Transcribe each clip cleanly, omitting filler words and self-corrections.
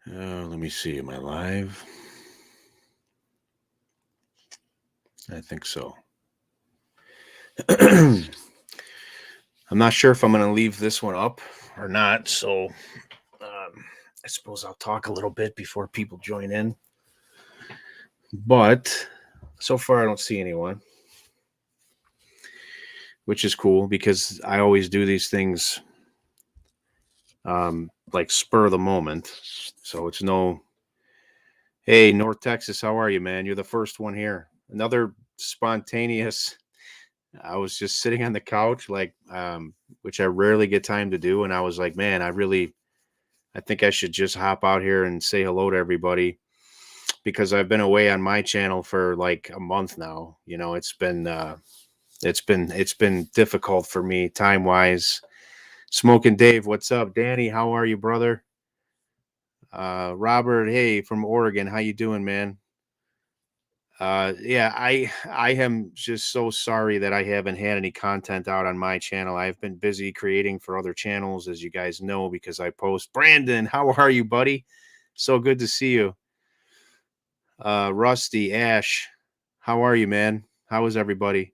Let me see. Am I live? I think so. I'm not sure if I'm going to leave this one up or not. So I suppose I'll talk a little bit before people join in. But so far, I don't see anyone, which is cool because I always do these things like spur of the moment. So it's no, hey, North Texas, how are you, man? You're the first one here. Another spontaneous. I was just sitting on the couch, which I rarely get time to do. And I was like, man, I think I should just hop out here and say hello to everybody because I've been away on my channel for like a month now. It's been difficult for me time wise. Smoking Dave, what's up? Danny, how are you, brother? Robert, hey, from Oregon, how you doing, man? Yeah, I am just so sorry that I haven't had any content out on my channel. I've been busy creating for other channels, as you guys know, because I post. Brandon, how are you, buddy? So good to see you. Rusty, Ash, how are you, man? How is everybody?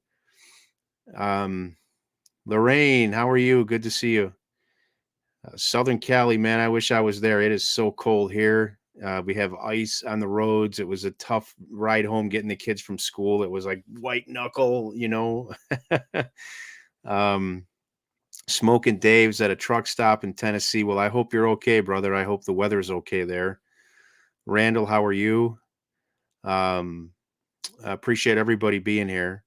Um, Lorraine, how are you? Good to see you. Southern Cali, man, I wish I was there. It is so cold here. We have ice on the roads. It was a tough ride home getting the kids from school. It was like white knuckle. um, Smoking Dave's at a truck stop in Tennessee. Well, I hope you're okay, brother. I hope the weather's okay there. Randall, how are you? Um, I appreciate everybody being here.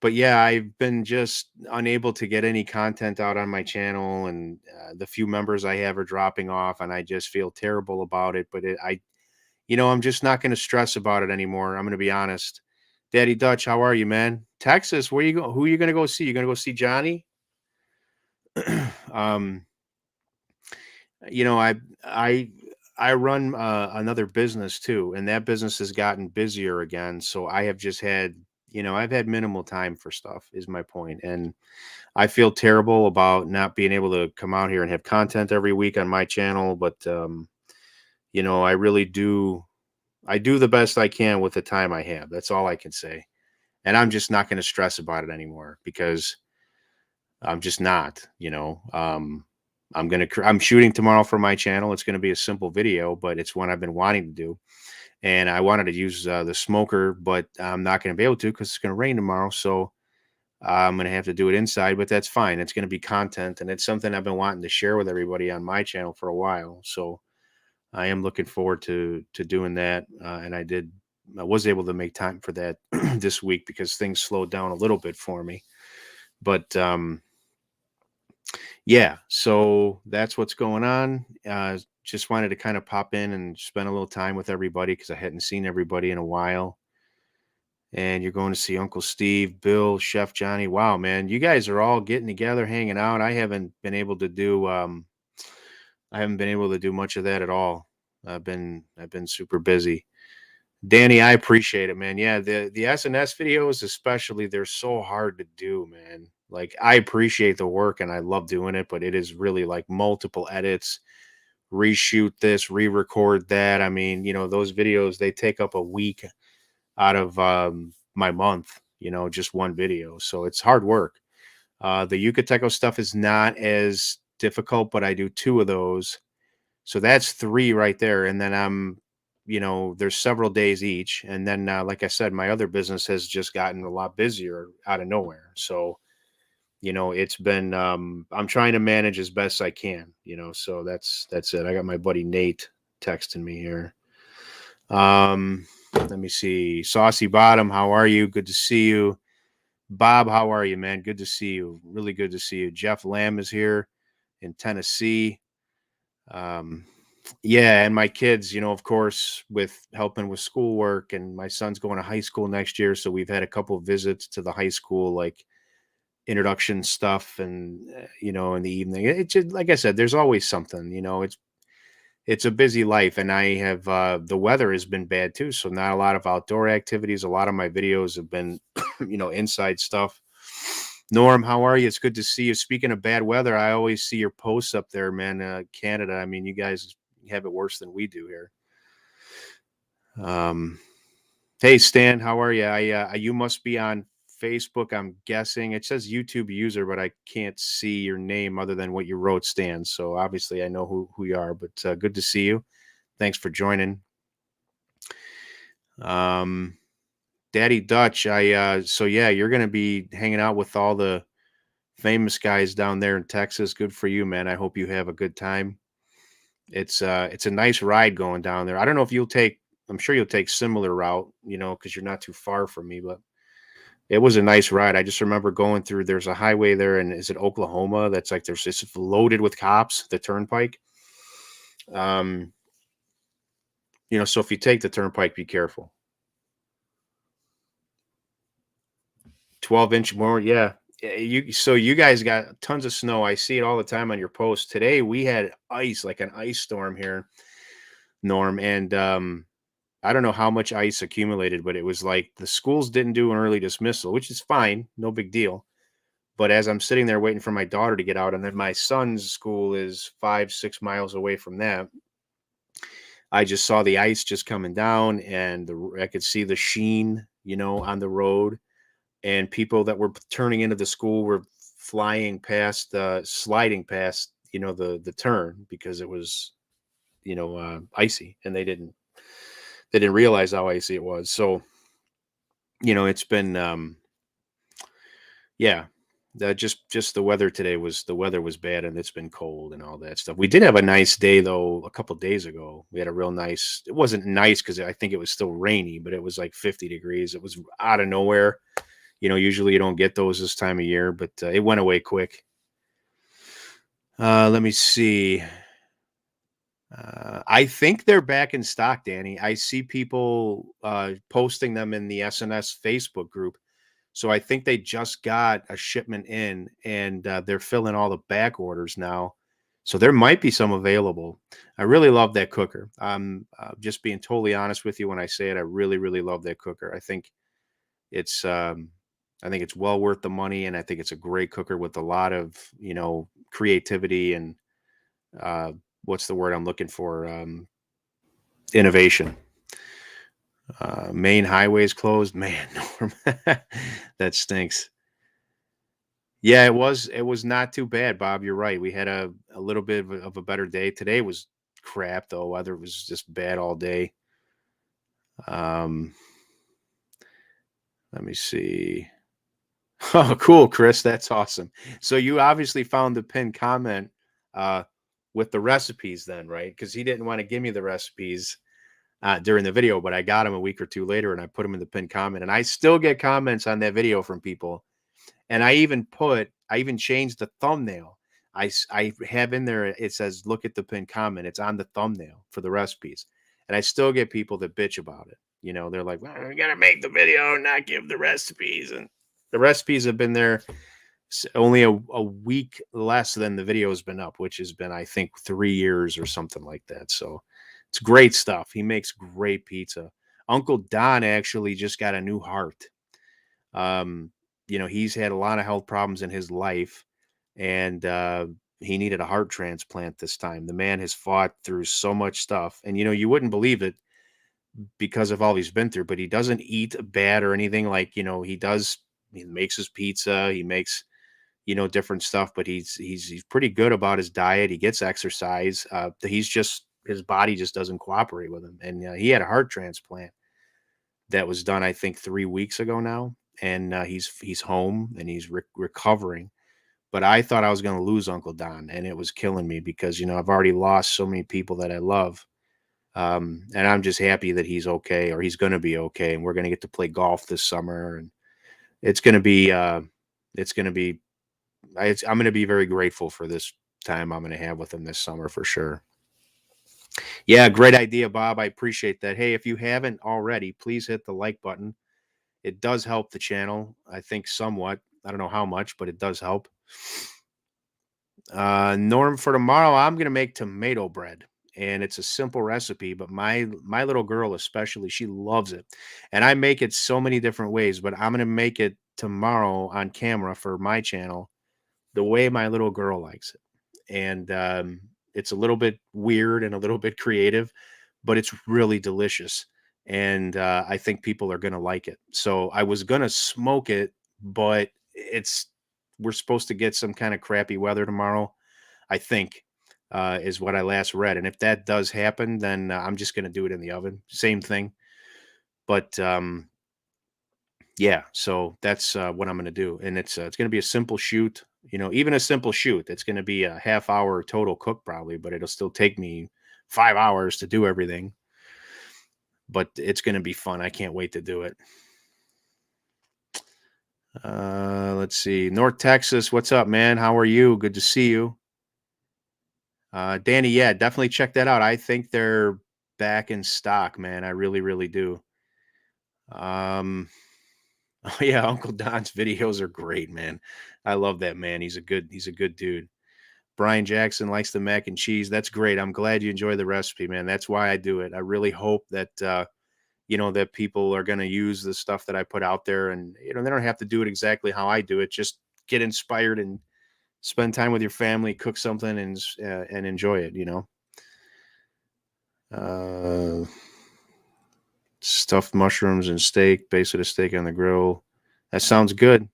But yeah, I've been just unable to get any content out on my channel, and the few members I have are dropping off, and I just feel terrible about it. But I'm just not going to stress about it anymore. I'm going to be honest. Daddy Dutch, how are you, man? Texas, where you go? Who are you going to go see? You going to go see Johnny? um, you know, I I run another business too, and that business has gotten busier again. So I have just had, I've had minimal time for stuff. Is my point, and I feel terrible about not being able to come out here and have content every week on my channel, but I really do. I do the best I can with the time I have. That's all I can say. And I'm just not going to stress about it anymore because I'm just not, I'm shooting tomorrow for my channel. It's going to be a simple video, but it's one I've been wanting to do. And I wanted to use the smoker, but I'm not going to be able to because it's going to rain tomorrow. So I'm going to have to do it inside, but that's fine. It's going to be content, and it's something I've been wanting to share with everybody on my channel for a while. So I am looking forward to doing that. And I was able to make time for that this week because things slowed down a little bit for me. But yeah, so that's what's going on. Just wanted to kind of pop in and spend a little time with everybody because I hadn't seen everybody in a while. And you're going to see Uncle Steve, Bill, Chef Johnny. Wow, man, you guys are all getting together, hanging out. I haven't been able to do much of that at all. I've been super busy. Danny, I appreciate it, man. Yeah, the SNS videos especially, they're so hard to do, man. Like I appreciate the work and I love doing it, but it is really like multiple edits, reshoot this, re-record that. I mean, those videos they take up a week out of my month, just one video. So it's hard work. The Yucateco stuff is not as difficult, but I do two of those. So that's three right there. And then there's several days each. And then, like I said, my other business has just gotten a lot busier out of nowhere. So, it's been, I'm trying to manage as best I can, so that's it. I got my buddy Nate texting me here. Let me see. Saucy Bottom, how are you? Good to see you. Bob, how are you, man? Good to see you. Really good to see you. Jeff Lamb is here in Tennessee. Um, yeah, and my kids, of course, with helping with schoolwork, and my son's going to high school next year, so we've had a couple of visits to the high school, like introduction stuff, and in the evening. It just like I said, there's always something. It's a busy life, and I have the weather has been bad too, so not a lot of outdoor activities. A lot of my videos have been, inside stuff. Norm, how are you? It's good to see you. Speaking of bad weather, I always see your posts up there, man. Canada. I mean, you guys, have it worse than we do here. Um, hey Stan, how are you? You must be on Facebook, I'm guessing. It says YouTube user, but I can't see your name other than what you wrote, Stan. So obviously I know who you are, but good to see you. Thanks for joining. Daddy Dutch, so yeah, you're gonna be hanging out with all the famous guys down there in Texas. Good for you, man. I hope you have a good time. It's a nice ride going down there. I don't know if you'll take, I'm sure you'll take similar route, because you're not too far from me, but it was a nice ride. I just remember going through, there's a highway there, and is it Oklahoma? That's like, it's loaded with cops, the turnpike. Um, so if you take the turnpike, be careful. 12-inch more, yeah. So you guys got tons of snow. I see it all the time on your posts. Today we had ice, like an ice storm here, Norm, and I don't know how much ice accumulated, but it was like the schools didn't do an early dismissal, which is fine, no big deal. But as I'm sitting there waiting for my daughter to get out, and then my son's school is 5-6 miles away from that, I just saw the ice just coming down, and I could see the sheen, on the road, and people that were turning into the school were flying past, sliding past, the turn because it was, icy, and they didn't realize how icy it was. So, it's been, yeah, just the weather was bad, and it's been cold and all that stuff. We did have a nice day though a couple days ago. We had a real nice. It wasn't nice because I think it was still rainy, but it was like 50 degrees. It was out of nowhere. Usually you don't get those this time of year, but it went away quick. Let me see. I think they're back in stock, Danny. I see people posting them in the SNS Facebook group. So I think they just got a shipment in, and they're filling all the back orders now. So there might be some available. I really love that cooker. I'm just being totally honest with you when I say it. I really, really love that cooker. It's I think it's well worth the money, and I think it's a great cooker with a lot of creativity and uh, what's the word I'm looking for? Innovation. Main highways closed, man. Norm. That stinks. Yeah, it was not too bad, Bob. You're right. We had a little bit of a better day. Today was crap though. Weather was just bad all day. Um, let me see. Oh, cool, Chris. That's awesome. So you obviously found the pinned comment uh with the recipes then, right? Because he didn't want to give me the recipes during the video, but I got him a week or two later, and I put him in the pinned comment, and I still get comments on that video from people. And I even changed the thumbnail. I have in there, it says, look at the pinned comment. It's on the thumbnail for the recipes. And I still get people that bitch about it. They're like, well, we got to make the video and not give the recipes. And the recipes have been there only a week less than the video has been up, which has been, I think, 3 years or something like that. So it's great stuff. He makes great pizza. Uncle Don actually just got a new heart. Um, he's had a lot of health problems in his life, and he needed a heart transplant this time. The man has fought through so much stuff, and you wouldn't believe it because of all he's been through, but he doesn't eat bad or anything. Like, he makes his pizza, he makes, different stuff, but he's pretty good about his diet. He gets exercise. His body just doesn't cooperate with him. And he had a heart transplant that was done, I think, 3 weeks ago now, and he's home and he's recovering. But I thought I was going to lose Uncle Don, and it was killing me because I've already lost so many people that I love, and I'm just happy that he's okay, or he's going to be okay, and we're going to get to play golf this summer, and it's going to be it's going to be I'm going to be very grateful for this time I'm going to have with him this summer for sure. Yeah, great idea, Bob. I appreciate that. Hey, if you haven't already, please hit the like button. It does help the channel, I think, somewhat. I don't know how much, but it does help. Norm, for tomorrow, I'm gonna make tomato bread, and it's a simple recipe, but my little girl especially, she loves it, and I make it so many different ways. But I'm gonna make it tomorrow on camera for my channel, the way my little girl likes it, and It's a little bit weird and a little bit creative, but it's really delicious. And I think people are going to like it. So I was going to smoke it, but we're supposed to get some kind of crappy weather tomorrow, I think, is what I last read. And if that does happen, then I'm just going to do it in the oven. Same thing. But yeah, so that's what I'm going to do. And it's going to be a simple shoot, even a simple shoot. It's going to be a half hour total cook probably, but it'll still take me 5 hours to do everything. But it's going to be fun. I can't wait to do it. Let's see. North Texas, what's up, man? How are you? Good to see you. Danny, yeah, definitely check that out. I think they're back in stock, man. I really, really do. Oh yeah, Uncle Don's videos are great, man. I love that man. He's a good dude. Brian Jackson likes the mac and cheese. That's great. I'm glad you enjoy the recipe, man. That's why I do it. I really hope that that people are going to use the stuff that I put out there, and they don't have to do it exactly how I do it. Just get inspired and spend time with your family, cook something, and enjoy it. Uh, Stuffed mushrooms and steak, base of the steak on the grill. That sounds good.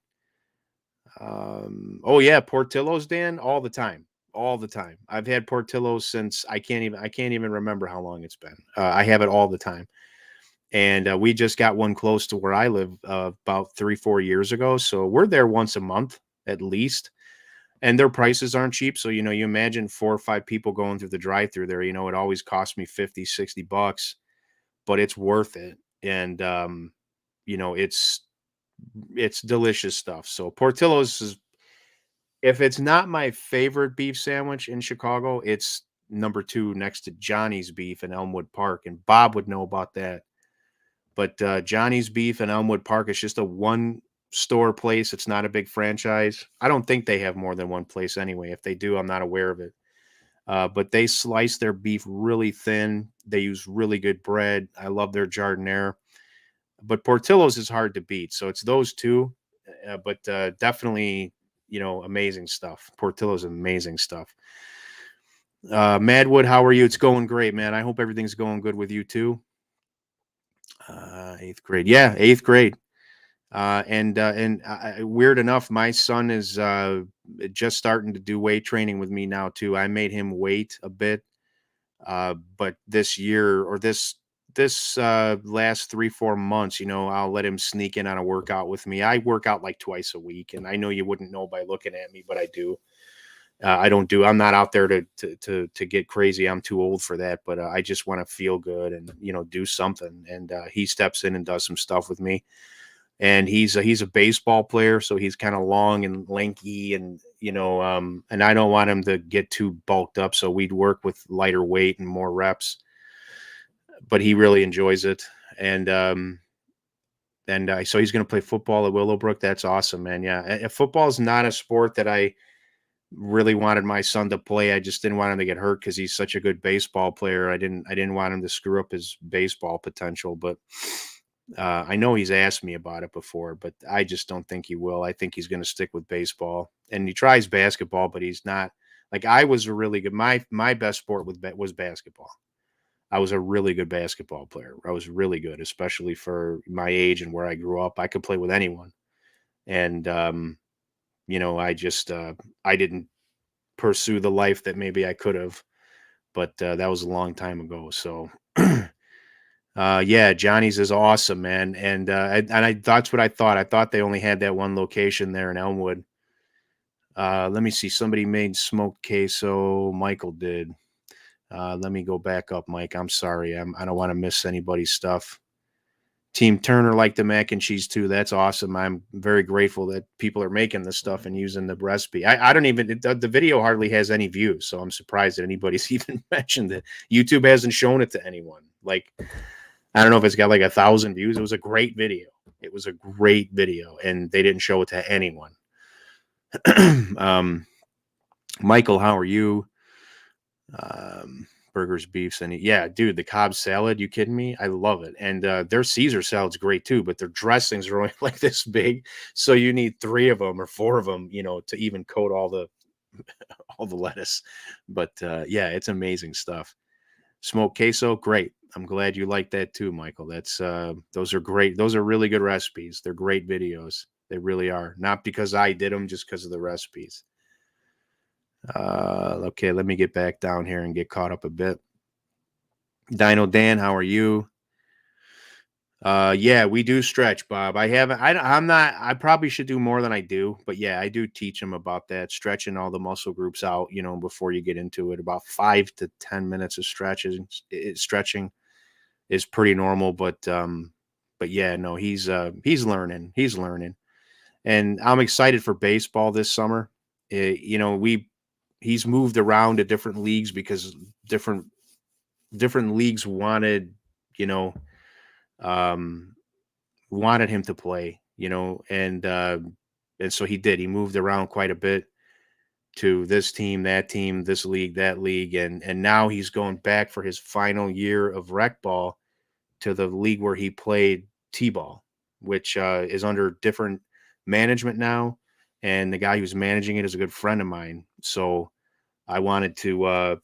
Oh yeah, Portillo's, Dan, all the time, all the time. I've had Portillo's since I can't even remember how long it's been. I have it all the time, and we just got one close to where I live about 3-4 years ago. So we're there once a month at least, and their prices aren't cheap. So you imagine 4 or 5 people going through the drive-through there. It always costs me 50, $60, but it's worth it, and it's delicious stuff. So Portillo's is, if it's not my favorite beef sandwich in Chicago, it's number 2 next to Johnny's Beef in Elmwood Park, and Bob would know about that. But Johnny's Beef in Elmwood Park is just a one store place. It's not a big franchise. I don't think they have more than one place anyway. If they do, I'm not aware of it. But they slice their beef really thin. They use really good bread. I love their jardiniere. But Portillo's is hard to beat. So it's those two. But definitely, amazing stuff. Portillo's amazing stuff. Madwood, how are you? It's going great, man. I hope everything's going good with you too. 8th grade. Yeah, 8th grade. And weird enough, my son is just starting to do weight training with me now too. I made him wait a bit, but this year or this last 3-4 months, I'll let him sneak in on a workout with me. I work out like twice a week, and I know you wouldn't know by looking at me, but I do. I'm not out there to get crazy. I'm too old for that, but I just want to feel good and do something. And he steps in and does some stuff with me. And he's a baseball player, so he's kind of long and lanky, and and I don't want him to get too bulked up. So we'd work with lighter weight and more reps. But he really enjoys it, and so he's going to play football at Willowbrook. That's awesome, man. Yeah, football is not a sport that I really wanted my son to play. I just didn't want him to get hurt because he's such a good baseball player. I didn't want him to screw up his baseball potential, but I know he's asked me about it before, but I just don't think he will. I think he's going to stick with baseball, and he tries basketball, but he's not like I was a really good. My best sport was basketball. I was a really good basketball player. I was really good, especially for my age and where I grew up. I could play with anyone, and I just I didn't pursue the life that maybe I could have, but that was a long time ago. So. Yeah, Johnny's is awesome, man, and that's what I thought. I thought they only had that one location there in Elmwood. Let me see. Somebody made smoked queso. Michael did. Let me go back up, Mike. I'm sorry. I don't want to miss anybody's stuff. Team Turner liked the mac and cheese too. That's awesome. I'm very grateful that people are making this stuff and using the recipe. I don't even the video hardly has any views, so I'm surprised that anybody's even mentioned it. YouTube hasn't shown it to anyone. Like, I don't know if it's got like 1,000 views. It was a great video. It was a great video, and they didn't show it to anyone. Michael, how are you? Burgers, beefs, and yeah, dude, the Cobb salad. You kidding me? I love it. And their Caesar salad's great too, but their dressings are only like this big, so you need 3 of them or 4 of them, to even coat all the all the lettuce. But yeah, it's amazing stuff. Smoked queso, great. I'm glad you like that too, Michael. That's those are great. Those are really good recipes. They're great videos. They really are. Not because I did them, just because of the recipes. Okay, let me get back down here and get caught up a bit. Dino Dan, how are you? Yeah, we do stretch, Bob. I haven't. I'm not. I probably should do more than I do, but yeah, I do teach them about that, stretching all the muscle groups out. Before you get into it, about 5 to 10 minutes of stretching is pretty normal. But yeah, no, he's learning. He's learning, and I'm excited for baseball this summer. He's moved around to different leagues because different leagues you know um wanted him to play, and so he did. He moved around quite a bit to this team, this league, that league, and now he's going back for his final year of rec ball to the league where he played t-ball, which is under different management now, and the guy who's managing it is a good friend of mine. So I wanted to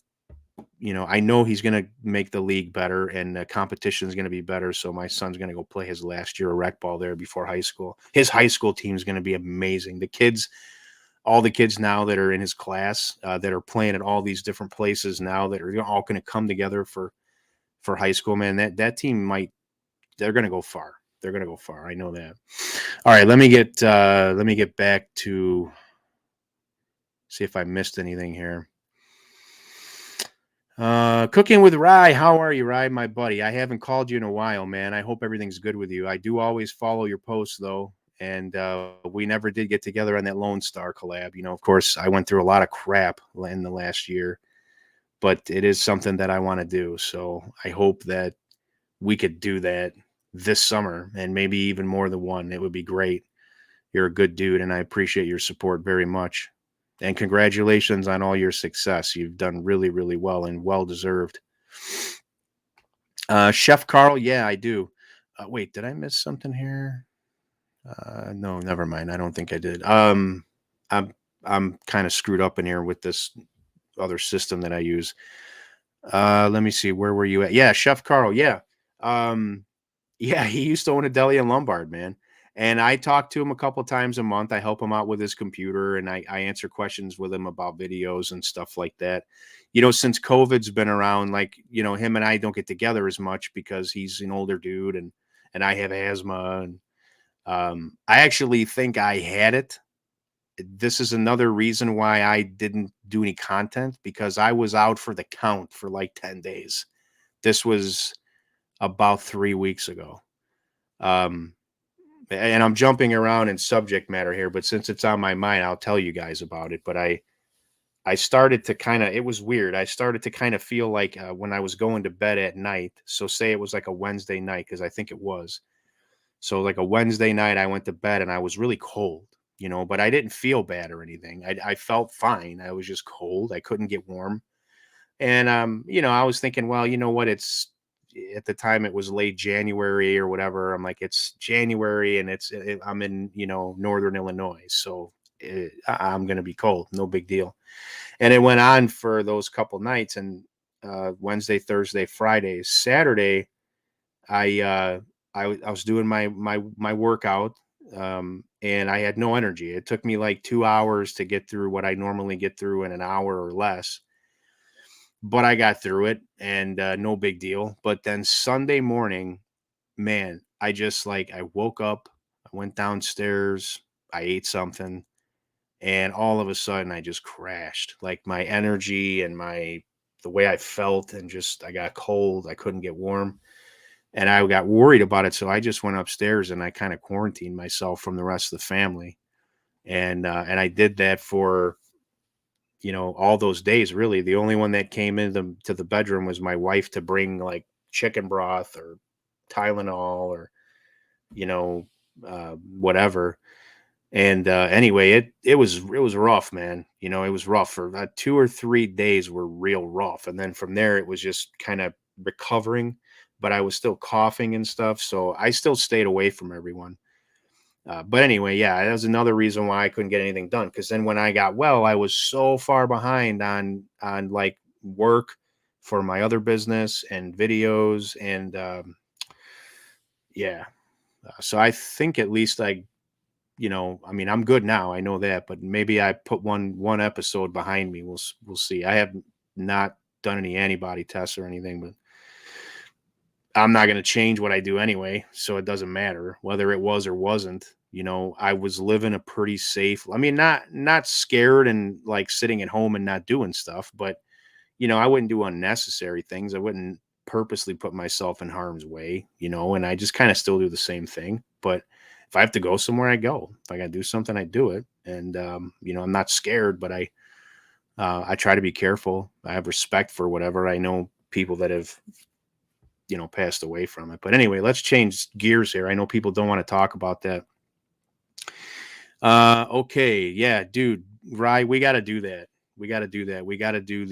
I know he's going to make the league better and the competition is going to be better. So my son's going to go play his last year of rec ball there before high school. His high school team is going to be amazing. All the kids now that are in his class that are playing at all these different places now that are all going to come together for high school, man, that team they're going to go far. They're going to go far. I know that. All right. Let me get back to see if I missed anything here. Cooking with Rye. How are you, Rye, my buddy? I haven't called you in a while, man. I hope everything's good with you. I do always follow your posts, though, and we never did get together on that Lone Star collab. Of course, I went through a lot of crap in the last year, but it is something that I want to do. So I hope that we could do that this summer and maybe even more than one. It would be great. You're a good dude, and I appreciate your support very much. And congratulations on all your success. You've done really, really well and well deserved. Chef Carl, yeah, I do. Wait, did I miss something here? No, never mind. I don't think I did. I'm I'm kind of screwed up in here with this other system that I use. Let me see. Where were you at? Yeah, Chef Carl. Yeah. Um, yeah, he used to own a deli in Lombard, man. And I talk to him a couple times a month. I help him out with his computer and I answer questions with him about videos and stuff like that. Since COVID's been around, him and I don't get together as much because he's an older dude and I have asthma. And I actually think I had it. This is another reason why I didn't do any content because I was out for the count for like 10 days. This was about 3 weeks ago. Um, and I'm jumping around in subject matter here, but since it's on my mind, I'll tell you guys about it. But I started to it was weird. I started to kind of feel like when I was going to bed at night. So say it was like a Wednesday night, because I think it was. So like a Wednesday night, I went to bed and I was really cold, but I didn't feel bad or anything. I felt fine. I was just cold. I couldn't get warm. And I was thinking, well, you know what? It's at the time it was late January or whatever. I'm like, it's January and I'm in, northern Illinois, so I'm gonna be cold. No big deal. And it went on for those couple nights, and Wednesday, Thursday, Friday, Saturday, I was doing my workout, and I had no energy. It took me like 2 hours to get through what I normally get through in an hour or less, but I got through it and no big deal. But then Sunday morning, man, I woke up, I went downstairs, I ate something, and all of a sudden I just crashed. Like my energy and the way I felt, and just I got cold, I couldn't get warm, and I got worried about it. So I just went upstairs and I kind of quarantined myself from the rest of the family, and I did that for all those days. Really, the only one that came into to the bedroom was my wife to bring like chicken broth or Tylenol or you know whatever. And anyway, it was rough, man. It was rough for 2 or 3 days were real rough, and then from there it was just kind of recovering. But I was still coughing and stuff, so I still stayed away from everyone. But anyway, yeah, that was another reason why I couldn't get anything done. Because then when I got well, I was so far behind on like work for my other business and videos and yeah. So I think at least I mean, I'm good now. I know that, but maybe I put one episode behind me. We'll see. I have not done any antibody tests or anything, but I'm not going to change what I do anyway, so it doesn't matter whether it was or wasn't. I was living a pretty safe. I mean, not scared and like sitting at home and not doing stuff, but I wouldn't do unnecessary things. I wouldn't purposely put myself in harm's way, and I just kind of still do the same thing. But if I have to go somewhere, I go. If I got to do something, I do it. And I'm not scared, but I try to be careful. I have respect for whatever. I know people that have passed away from it. But anyway, let's change gears here. I know people don't want to talk about that. Okay, yeah, dude, right, we got to do that. We got to do that. We got to do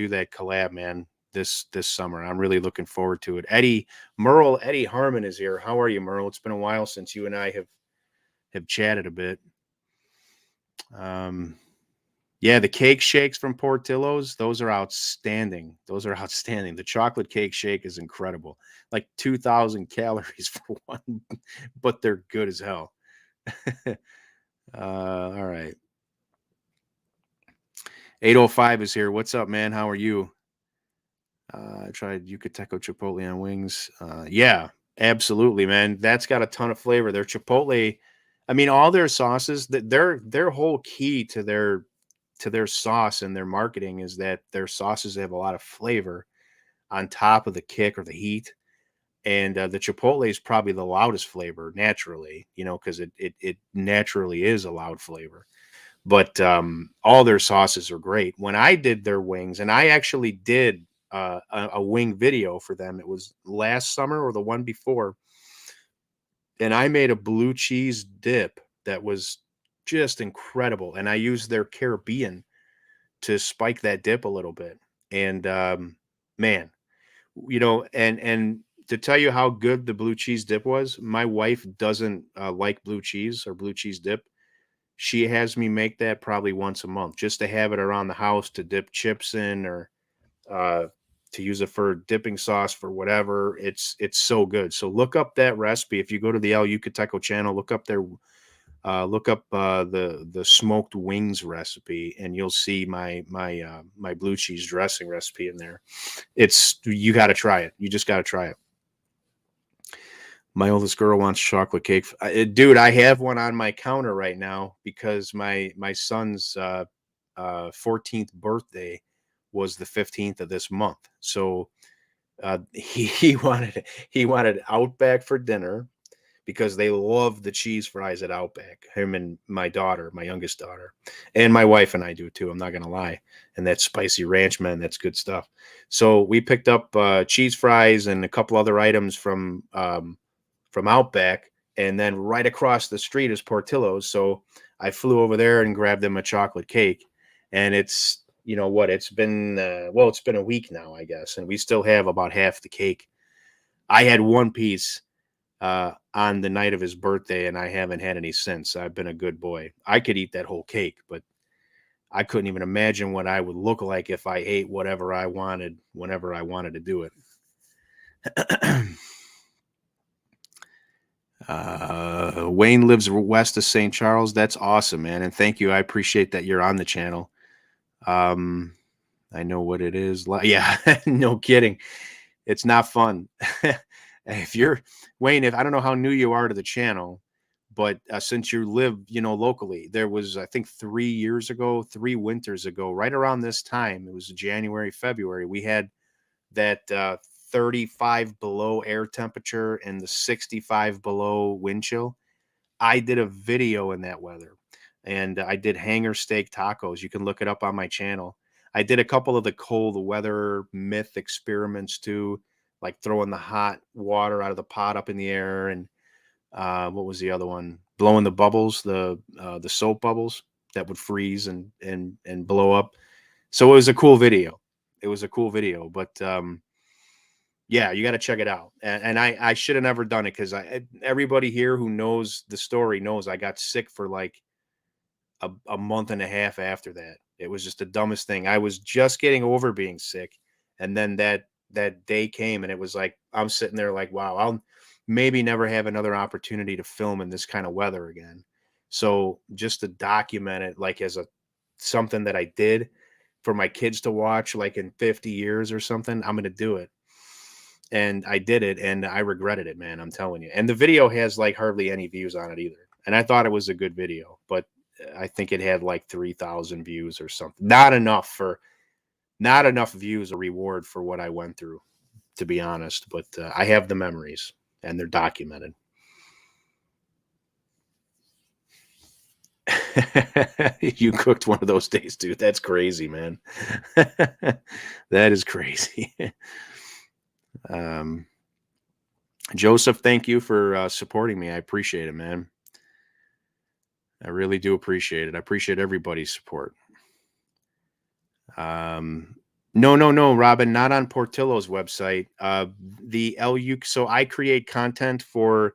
that collab, man. This summer. I'm really looking forward to it. Eddie Harmon is here. How are you, Merle? It's been a while since you and I have chatted a bit. Yeah, the cake shakes from Portillo's, those are outstanding. Those are outstanding. The chocolate cake shake is incredible. Like 2,000 calories for one, but they're good as hell. All right. 805 is here. What's up, man? How are you? I tried Yucateco Chipotle on wings. Yeah, absolutely, man. That's got a ton of flavor. Their Chipotle, I mean, all their sauces, their whole key to their sauce and their marketing is that their sauces have a lot of flavor on top of the kick or the heat. And the Chipotle is probably the loudest flavor naturally, because it naturally is a loud flavor. But all their sauces are great. When I did their wings, and I actually did a wing video for them, it was last summer or the one before, and I made a blue cheese dip that was just incredible. And I used their Caribbean to spike that dip a little bit. And man, and to tell you how good the blue cheese dip was, my wife doesn't like blue cheese or blue cheese dip. She has me make that probably once a month just to have it around the house to dip chips in or uh, to use it for dipping sauce for whatever. It's so good. So look up that recipe. If you go to the El Yucateco channel, look up the smoked wings recipe, and you'll see my blue cheese dressing recipe in there. You got to try it. You just got to try it. My oldest girl wants chocolate cake. Dude, I have one on my counter right now because my son's 14th birthday was the 15th of this month. So he wanted Outback for dinner because they love the cheese fries at Outback. Him and my daughter, my youngest daughter, and my wife and I do too. I'm not gonna lie. And that spicy ranch, man, that's good stuff. So we picked up cheese fries and a couple other items from Outback, and then right across the street is Portillo's. So I flew over there and grabbed them a chocolate cake, and it's it's been it's been a week now, I guess, and we still have about half the cake. I had one piece on the night of his birthday, and I haven't had any since. I've been a good boy. I could eat that whole cake, but I couldn't even imagine what I would look like if I ate whatever I wanted whenever I wanted to do it. Wayne lives west of St. Charles. That's awesome, man. And thank you. I appreciate that you're on the channel. I know what it is. Yeah, no kidding. It's not fun. If you're Wayne, if I don't know how new you are to the channel, but since you live, locally, there was, I think 3 winters ago, right around this time, it was January, February, we had that 35 below air temperature and the 65 below wind chill. I did a video in that weather, and I did hanger steak tacos. You can look it up on my channel. I did a couple of the cold weather myth experiments too, like throwing the hot water out of the pot up in the air, and what was the other one? Blowing the bubbles, the soap bubbles that would freeze and blow up. So it was a cool video. It was a cool video, but Yeah, you got to check it out. And I should have never done it because everybody here who knows the story knows I got sick for like a month and a half after that. It was just the dumbest thing. I was just getting over being sick, and then that day came, and it was like I'm sitting there like, wow, I'll maybe never have another opportunity to film in this kind of weather again. So just to document it, like as a something that I did for my kids to watch, like in 50 years or something, I'm gonna do it. And I did it, and I regretted it, man. I'm telling you. And the video has like hardly any views on it either. And I thought it was a good video, but I think it had like 3,000 views or something. Not enough views or reward for what I went through, to be honest. But I have the memories, and they're documented. You cooked one of those days, dude. That's crazy, man. That is crazy. um, Joseph, thank you for supporting me. I appreciate it, man. I really do appreciate it. I appreciate everybody's support. Um, no, no, no, Robin, not on Portillo's website. The LU. So I create content for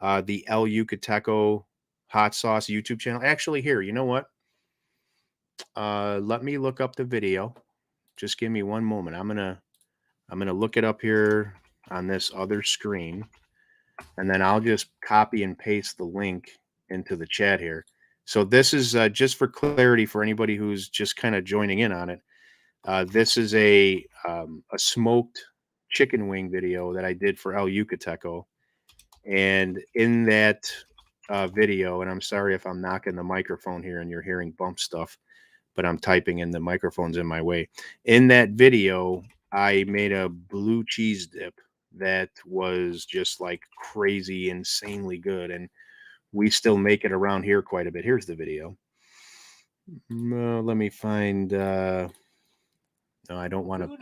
the El Yucateco hot sauce YouTube channel. Actually, here, you know what? Let me look up the video. Just give me one moment. I'm gonna look it up here on this other screen, and then I'll just copy and paste the link into the chat here. So this is just for clarity for anybody who's just kind of joining in on it. This is a smoked chicken wing video that I did for El Yucateco, and in that video, and I'm sorry if I'm knocking the microphone here and you're hearing bump stuff, but I'm typing and the microphone's in my way. In that video, I made a blue cheese dip that was just like crazy, insanely good, and we still make it around here quite a bit. Here's the video. Let me find. No, I don't want to.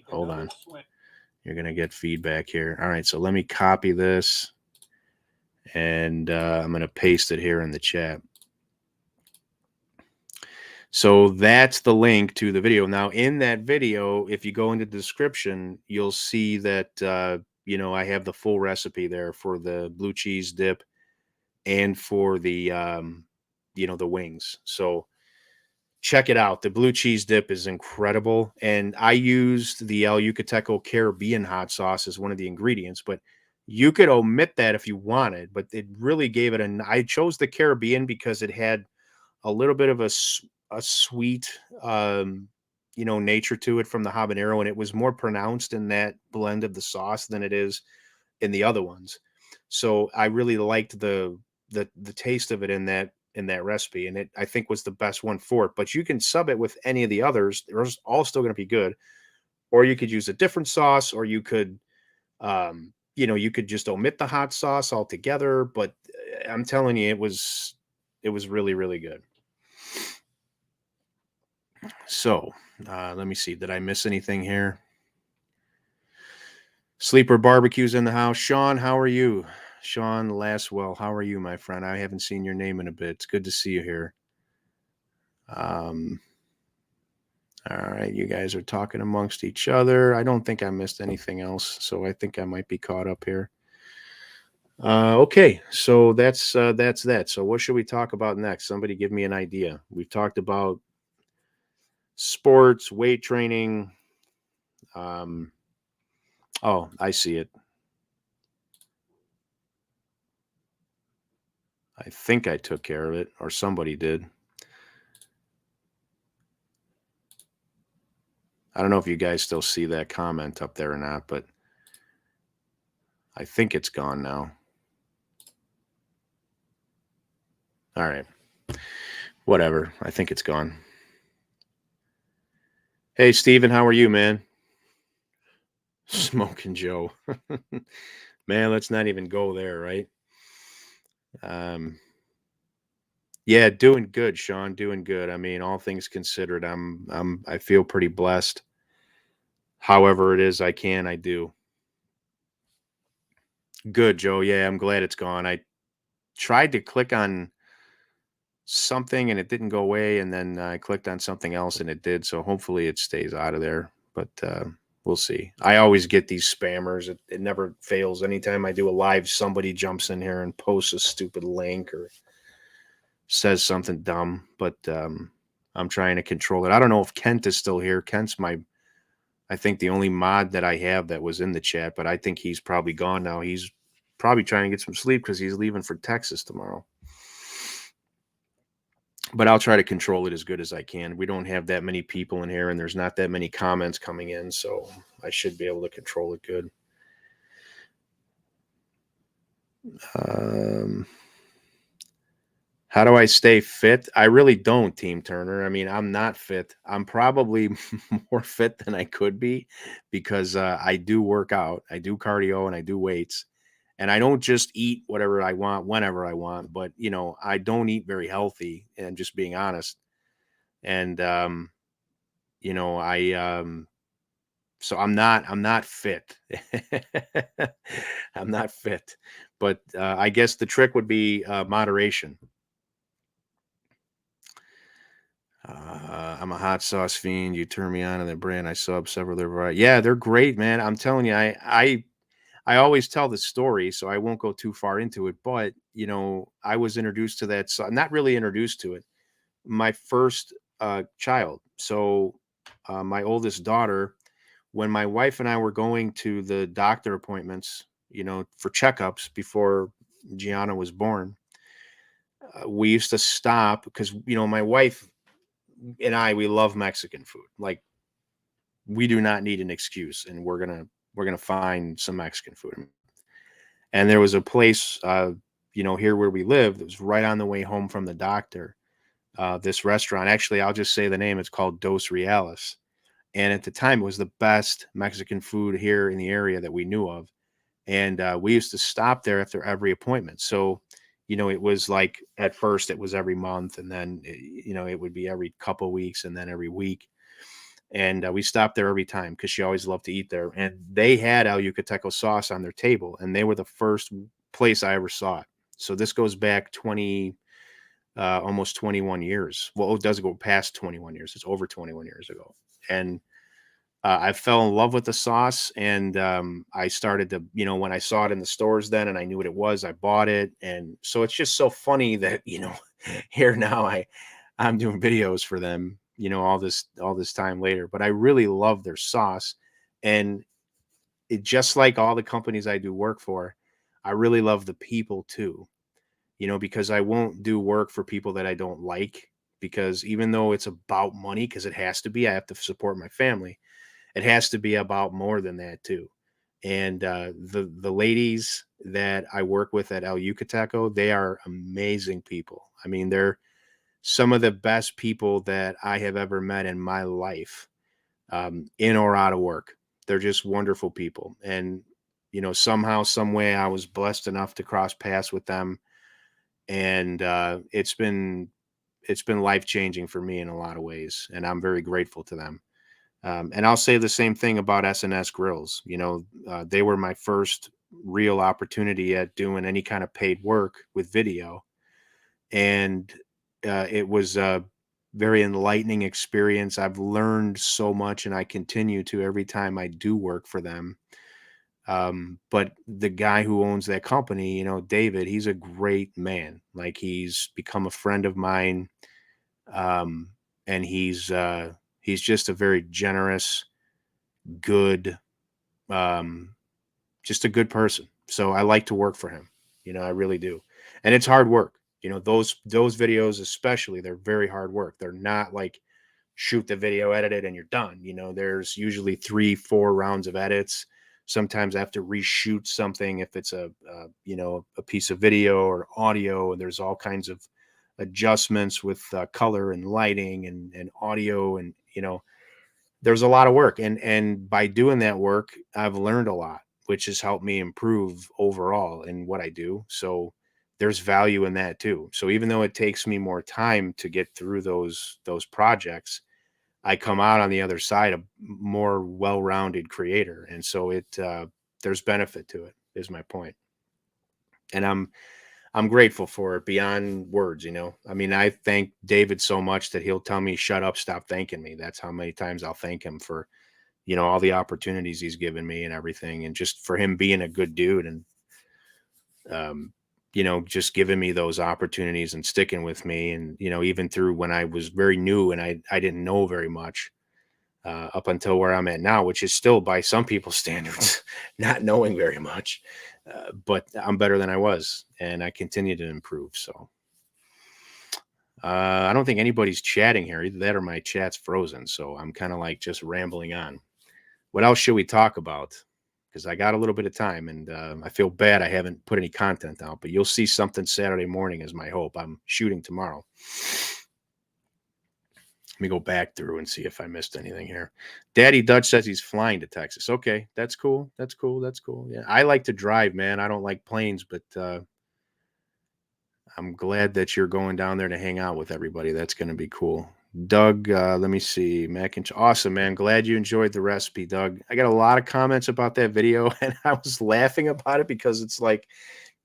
Hold on. You're going to get feedback here. All right, so let me copy this, and I'm going to paste it here in the chat. So that's the link to the video. Now, in that video, if you go into the description, you'll see that, I have the full recipe there for the blue cheese dip and for the, the wings. So check it out. The blue cheese dip is incredible. And I used the El Yucateco Caribbean hot sauce as one of the ingredients, but you could omit that if you wanted, but it really gave it I chose the Caribbean because it had a little bit of a sweet, nature to it from the habanero, and it was more pronounced in that blend of the sauce than it is in the other ones. So I really liked the taste of it in that recipe, and it I think was the best one for it. But you can sub it with any of the others; they're all still going to be good. Or you could use a different sauce, or you could, you could just omit the hot sauce altogether. But I'm telling you, it was really, really good. So let me see. Did I miss anything here? Sleeper Barbecue's in the house. Sean, how are you? Sean Laswell, how are you, my friend? I haven't seen your name in a bit. It's good to see you here. All right, you guys are talking amongst each other. I don't think I missed anything else, so I think I might be caught up here. Okay, so that's that. So what should we talk about next? Somebody give me an idea. We've talked about sports, weight training. Oh, I see it. I think I took care of it, or somebody did. I don't know if you guys still see that comment up there or not, but I think it's gone now. All right. Whatever. I think it's gone. Hey, Steven, how are you, man? Smoking Joe. Man, let's not even go there, right? Yeah, doing good, Sean. Doing good. I mean, all things considered, I feel pretty blessed. However it is I do. Good, Joe. Yeah, I'm glad it's gone. I tried to click on something and it didn't go away, and then I clicked on something else and it did. So hopefully it stays out of there. But We'll see. I always get these spammers. It never fails. Anytime I do a live, somebody jumps in here and posts a stupid link or says something dumb. But I'm trying to control it. I don't know if Kent is still here. Kent's I think the only mod that I have that was in the chat, but I think he's probably gone now. He's probably trying to get some sleep because he's leaving for Texas tomorrow. But I'll try to control it as good as I can. We don't have that many people in here, and there's not that many comments coming in, so I should be able to control it good. Um, how do I stay fit? I really don't, Team Turner. I mean, I'm not fit. I'm probably more fit than I could be because I do work out, I do cardio, and I do weights. And I don't just eat whatever I want whenever I want, but I don't eat very healthy, and just being honest. And I so I'm not fit. I'm not fit. But I guess the trick would be moderation. I'm a hot sauce fiend. You turn me on to the brand. I sub several of their variety. Yeah, they're great, man. I'm telling you, I always tell the story, so I won't go too far into it. But I was introduced to that. So not really introduced to it. My first child. So my oldest daughter, when my wife and I were going to the doctor appointments, for checkups before Gianna was born, we used to stop because my wife and we love Mexican food. Like, we do not need an excuse, and we're gonna find some Mexican food. And there was a place, here where we live, that was right on the way home from the doctor. This restaurant, actually, I'll just say the name. It's called Dos Reales, and at the time, it was the best Mexican food here in the area that we knew of. And we used to stop there after every appointment. So, it was like at first it was every month, and then it would be every couple weeks, and then every week. And we stopped there every time because she always loved to eat there. And they had El Yucateco sauce on their table, and they were the first place I ever saw it. So this goes back almost 21 years. Well, it does go past 21 years. It's over 21 years ago. And I fell in love with the sauce, and I started to, when I saw it in the stores then, and I knew what it was, I bought it. And so it's just so funny that, here now I'm doing videos for them, all this time later. But I really love their sauce, and it just like all the companies I do work for, I really love the people too. Because I won't do work for people that I don't like. Because even though it's about money, because it has to be, I have to support my family, it has to be about more than that too. And the ladies that I work with at El Yucateco, they are amazing people. I mean, they're some of the best people that I have ever met in my life, in or out of work. They're just wonderful people. And somehow, some way, I was blessed enough to cross paths with them, and it's been life changing for me in a lot of ways, and I'm very grateful to them. And I'll say the same thing about S&S Grills. They were my first real opportunity at doing any kind of paid work with video. And it was a very enlightening experience. I've learned so much, and I continue to every time I do work for them. But the guy who owns that company, David, he's a great man. Like, he's become a friend of mine. And he's just a very generous, good, um, just a good person. So I like to work for him. I really do. And it's hard work. Those videos especially, they're very hard work. They're not like shoot the video, edit it, and you're done. There's usually 3-4 rounds of edits. Sometimes I have to reshoot something if it's a piece of video or audio, and there's all kinds of adjustments with color and lighting and audio, and there's a lot of work. And by doing that work, I've learned a lot, which has helped me improve overall in what I do. So there's value in that too. So even though it takes me more time to get through those projects, I come out on the other side a more well-rounded creator. And so there's benefit to it, is my point. And I'm grateful for it beyond words. I mean, I thank David so much that he'll tell me, shut up, stop thanking me. That's how many times I'll thank him for all the opportunities he's given me and everything, and just for him being a good dude and um, just giving me those opportunities and sticking with me, and even through when I was very new and I didn't know very much. Up until where I'm at now, which is still by some people's standards, not knowing very much. But I'm better than I was, and I continue to improve. So I don't think anybody's chatting here. Either that or my chat's frozen. So I'm kind of like just rambling on. What else should we talk about? Because I got a little bit of time, and I feel bad I haven't put any content out. But you'll see something Saturday morning, is my hope. I'm shooting tomorrow. Let me go back through and see if I missed anything here. Daddy Dutch says he's flying to Texas. Okay, that's cool. That's cool. That's cool. Yeah, I like to drive, man. I don't like planes, but I'm glad that you're going down there to hang out with everybody. That's going to be cool. Doug, let me see. Awesome, man. Glad you enjoyed the recipe, Doug. I got a lot of comments about that video, and I was laughing about it because it's like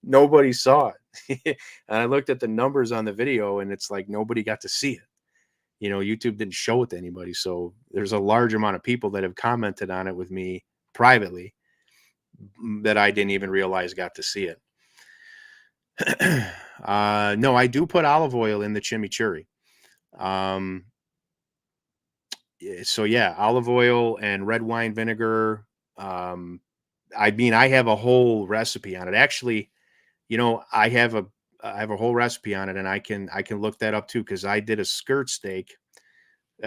nobody saw it. And I looked at the numbers on the video, and it's like nobody got to see it. YouTube didn't show it to anybody. So there's a large amount of people that have commented on it with me privately that I didn't even realize got to see it. No, I do put olive oil in the chimichurri. So yeah, olive oil and red wine vinegar. I have a whole recipe on it. Actually, I have a whole recipe on it, and I can look that up too, because I did a skirt steak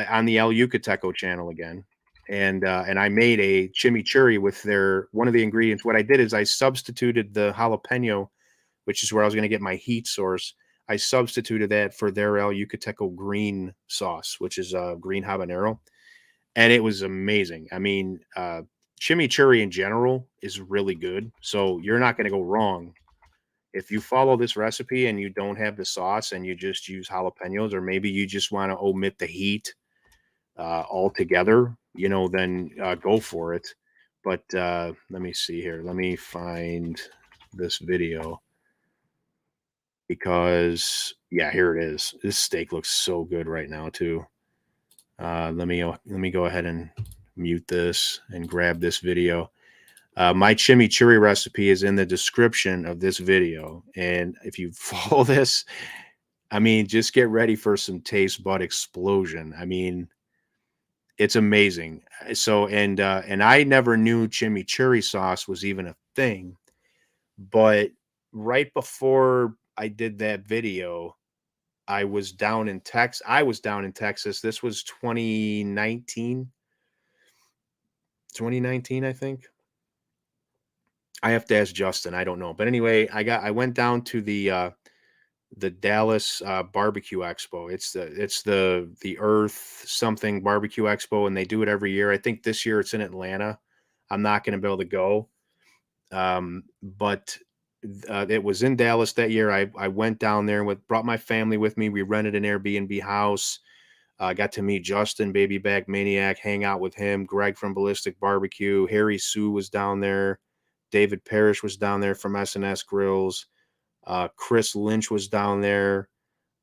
on the El Yucateco channel again, and I made a chimichurri with one of the ingredients. What I did is I substituted the jalapeno, which is where I was going to get my heat source. I substituted that for their El Yucateco green sauce, which is green habanero, and it was amazing. I mean, chimichurri in general is really good, so you're not going to go wrong if you follow this recipe and you don't have the sauce and you just use jalapenos, or maybe you just want to omit the heat altogether, then go for it. But let me see here. Let me find this video, because yeah, here it is. This steak looks so good right now too. Let me go ahead and mute this and grab this video. My chimichurri recipe is in the description of this video, and if you follow this, I mean, just get ready for some taste bud explosion. I mean, it's amazing. So, and I never knew chimichurri sauce was even a thing, but right before I did that video, I was down in Texas. This was 2019, I think. I have to ask Justin. I don't know. But anyway, I went down to the Dallas Barbecue Expo. It's the Earth something Barbecue Expo, and they do it every year. I think this year it's in Atlanta. I'm not going to be able to go, but it was in Dallas that year. I went down there and brought my family with me. We rented an Airbnb house. Got to meet Justin, Baby Back Maniac, hang out with him. Greg from Ballistic Barbecue. Harry Sue was down there. David Parrish was down there from S&S Grills. Chris Lynch was down there.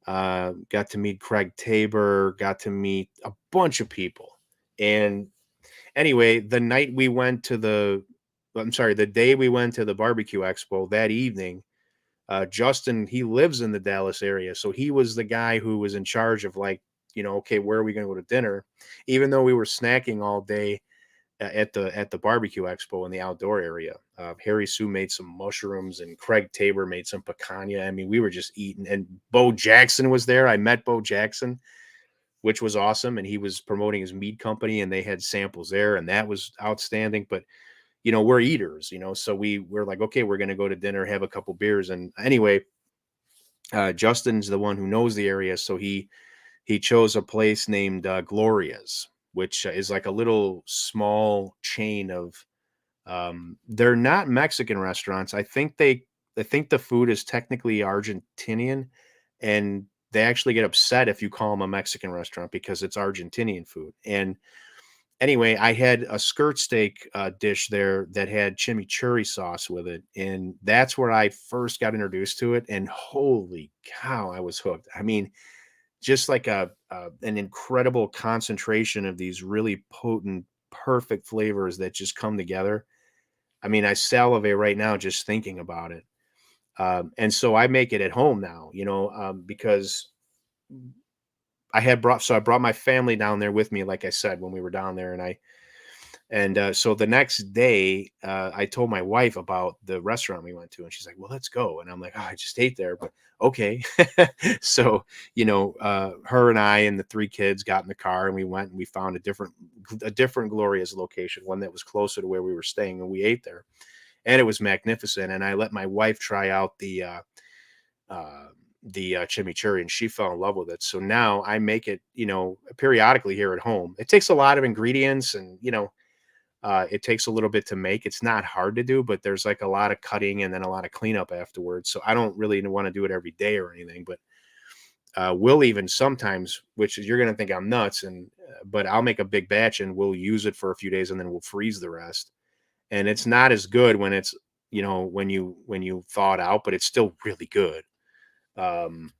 Got to meet Craig Tabor. Got to meet a bunch of people. And anyway, the day we went to the barbecue expo that evening, Justin, he lives in the Dallas area. So he was the guy who was in charge of, like, okay, where are we going to go to dinner? Even though we were snacking all day at the barbecue expo in the outdoor area. Harry Sue made some mushrooms, and Craig Tabor made some picanha. I mean, we were just eating. And Bo Jackson was there. I met Bo Jackson, which was awesome. And he was promoting his meat company, and they had samples there, and that was outstanding. But we're eaters, so we're like, okay, we're going to go to dinner, have a couple beers. And anyway, Justin's the one who knows the area. So he chose a place named Gloria's, which is like a little small chain of, they're not Mexican restaurants. I think the food is technically Argentinian, and they actually get upset if you call them a Mexican restaurant because it's Argentinian food. And anyway, I had a skirt steak dish there that had chimichurri sauce with it, and that's where I first got introduced to it. And holy cow, I was hooked. I mean, just like an incredible concentration of these really potent perfect flavors that just come together. I mean, I salivate right now just thinking about it. And so I make it at home now, because I brought my family down there with me, like I said, when we were down there, so the next day, I told my wife about the restaurant we went to, and she's like, "Well, let's go." And I'm like, "Oh, I just ate there, but okay." So, her and I and the three kids got in the car, and we went and we found a different glorious location, one that was closer to where we were staying, and we ate there, and it was magnificent. And I let my wife try out uh, the chimichurri, and she fell in love with it. So now I make it, periodically here at home. It takes a lot of ingredients, and it takes a little bit to make. It's not hard to do, but there's like a lot of cutting and then a lot of cleanup afterwards. So I don't really want to do it every day or anything, but we'll even sometimes, which is you're gonna think I'm nuts, but I'll make a big batch and we'll use it for a few days and then we'll freeze the rest. And it's not as good when it's when you thaw it out, but it's still really good. Um,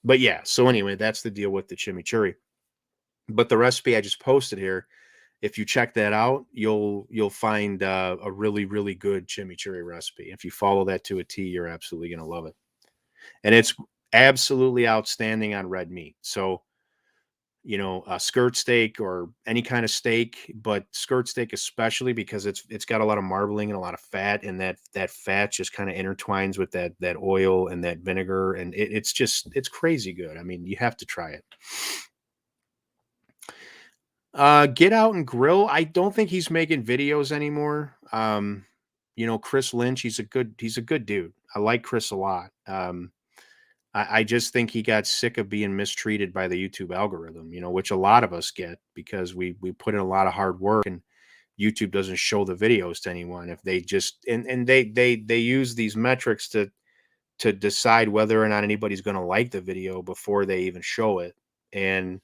but yeah, so anyway, that's the deal with the chimichurri. But the recipe I just posted here, if you check that out, you'll find a really really good chimichurri recipe. If you follow that to a T, you're absolutely gonna love it, and it's absolutely outstanding on red meat. So a skirt steak or any kind of steak, but skirt steak especially because it's got a lot of marbling and a lot of fat, and that fat just kind of intertwines with that oil and that vinegar, and it's crazy good. I mean, you have to try it. Get Out and Grill. I don't think he's making videos anymore. Chris Lynch, he's a good dude. I like Chris a lot. I just think he got sick of being mistreated by the YouTube algorithm, which a lot of us get because we put in a lot of hard work, and YouTube doesn't show the videos to anyone if they just and they use these metrics to decide whether or not anybody's going to like the video before they even show it. And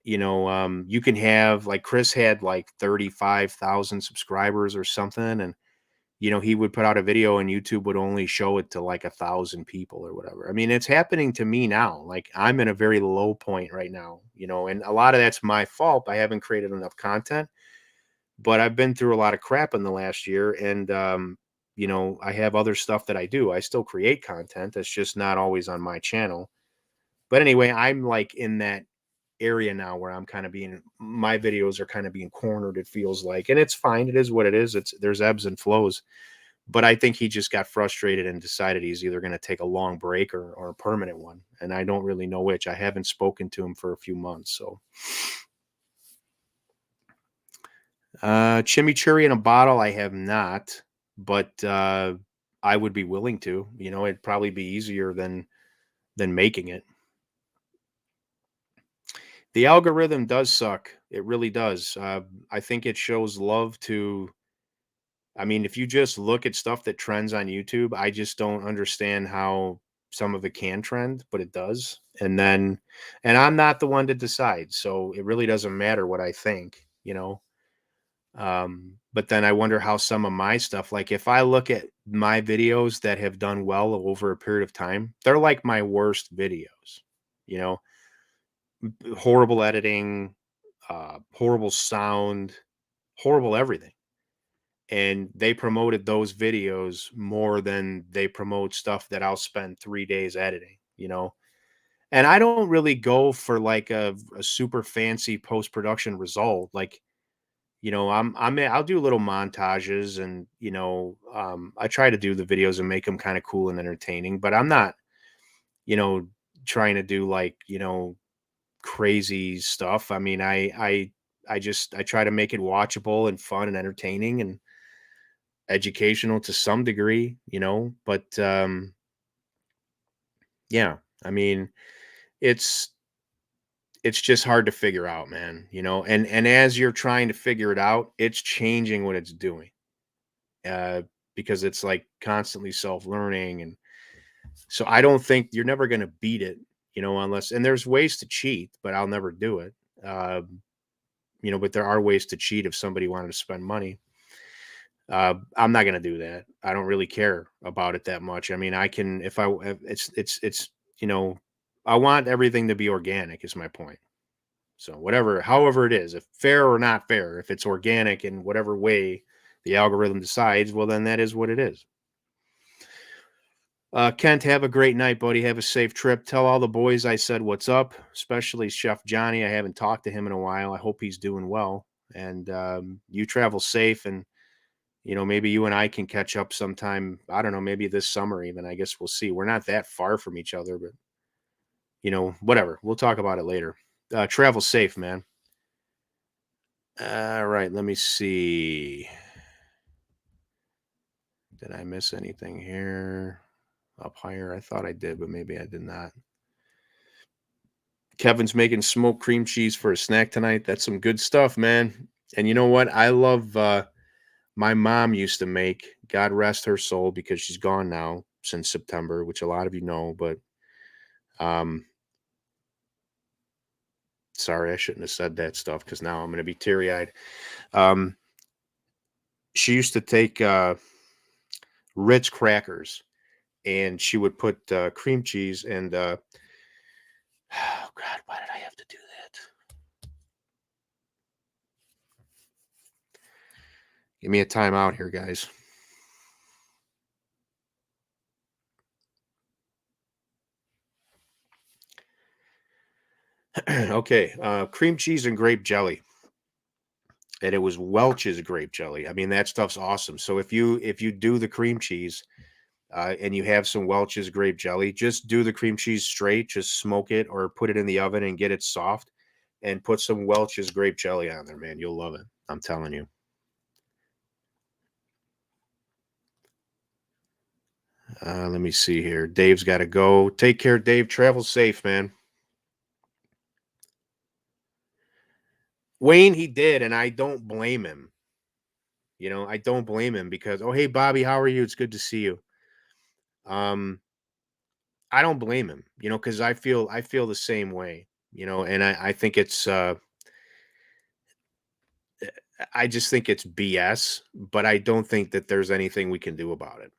you can have, like, Chris had like 35,000 subscribers or something, and he would put out a video and YouTube would only show it to like 1,000 people or whatever. I mean, it's happening to me now. Like, I'm in a very low point right now, and a lot of that's my fault. I haven't created enough content, but I've been through a lot of crap in the last year. And, I have other stuff that I do. I still create content. That's just not always on my channel. But anyway, I'm like in that area now where my videos are kind of being cornered, it feels like, and it's fine. It is what it is. There's ebbs and flows. But I think he just got frustrated and decided he's either going to take a long break or a permanent one. And I don't really know which. I haven't spoken to him for a few months. So, chimichurri in a bottle, I have not, but I would be willing to. It'd probably be easier than making it. The algorithm does suck. It really does. I think it shows love to. I mean, if you just look at stuff that trends on YouTube, I just don't understand how some of it can trend, but it does. And I'm not the one to decide. So it really doesn't matter what I think. But then I wonder how some of my stuff, like if I look at my videos that have done well over a period of time, they're like my worst videos, you know, horrible editing, horrible sound, horrible everything. And they promoted those videos more than they promote stuff that I'll spend 3 days editing. And I don't really go for like a super fancy post-production result. Like, I'll do little montages, and I try to do the videos and make them kind of cool and entertaining, but I'm not, you know, trying to do like, crazy stuff. I mean, I try to make it watchable and fun and entertaining and educational to some degree. But yeah, I mean, it's it's just hard to figure out, man. And as you're trying to figure it out, it's changing what it's doing. Uh because it's like constantly self-learning, and so I don't think you're never going to beat it, unless, and there's ways to cheat, but I'll never do it. But there are ways to cheat if somebody wanted to spend money. I'm not gonna do that. I don't really care about it that much. I mean, I can if it's I want everything to be organic is my point. So whatever, however it is, if fair or not fair, if it's organic in whatever way the algorithm decides, well, then that is what it is. Kent, have a great night, buddy. Have a safe trip. Tell all the boys I said what's up, especially Chef Johnny. I haven't talked to him in a while. I hope he's doing well. And you travel safe. And, maybe you and I can catch up sometime. I don't know, maybe this summer even. I guess we'll see. We're not that far from each other, but, whatever. We'll talk about it later. Travel safe, man. All right. Let me see. Did I miss anything here? Up higher? I thought I did, but maybe I did not. Kevin's making smoked cream cheese for a snack tonight. That's some good stuff, man. And you know what? I love my mom used to make, God rest her soul, because she's gone now since September, which a lot of you know, but sorry, I shouldn't have said that stuff because now I'm going to be teary-eyed. She used to take Ritz crackers and she would put cream cheese and oh God, why did I have to do that? Give me a timeout here, guys. Okay, cream cheese and grape jelly. And it was Welch's grape jelly. I mean, that stuff's awesome. So if you do the cream cheese and you have some Welch's grape jelly, just do the cream cheese straight, just smoke it or put it in the oven and get it soft and put some Welch's grape jelly on there, man. You'll love it. I'm telling you. Let me see here. Dave's got to go. Take care, Dave. Travel safe, man. Wayne, he did, and I don't blame him. I don't blame him because, oh, hey, Bobby, how are you? It's good to see you. I don't blame him, because I feel the same way, and I think it's I just think it's BS, but I don't think that there's anything we can do about it.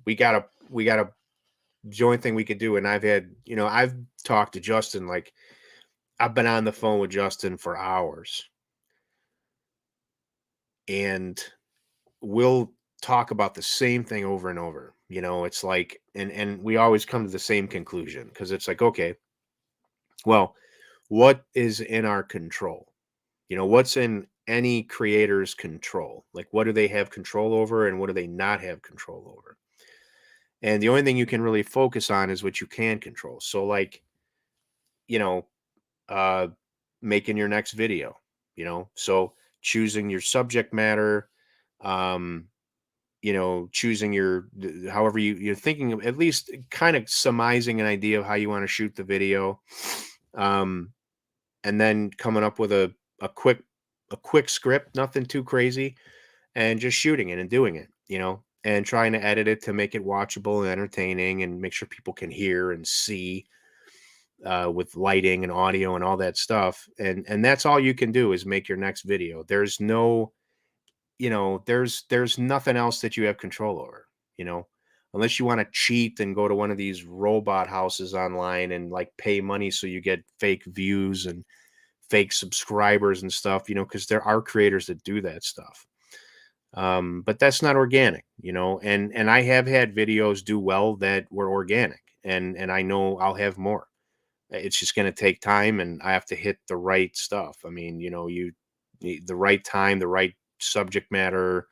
We gotta the only thing we could do, and I've talked to Justin, like I've been on the phone with Justin for hours, and we'll talk about the same thing over and over. It's like, and we always come to the same conclusion because it's like, okay, well, what is in our control? What's in any creator's control? Like, what do they have control over and what do they not have control over? And the only thing you can really focus on is what you can control. So, like, you know, uh, making your next video, so choosing your subject matter, um, choosing however you're thinking of, at least kind of surmising an idea of how you want to shoot the video. Um, and then coming up with a quick script, nothing too crazy, and just shooting it and doing it, and trying to edit it to make it watchable and entertaining and make sure people can hear and see, with lighting and audio and all that stuff. And that's all you can do is make your next video. There's no, there's nothing else that you have control over, unless you want to cheat and go to one of these robot houses online and like pay money so you get fake views and fake subscribers and stuff, because there are creators that do that stuff. But that's not organic, and I have had videos do well that were organic, and I know I'll have more. It's just going to take time, and I have to hit the right stuff. I mean, you need the right time, the right subject matter.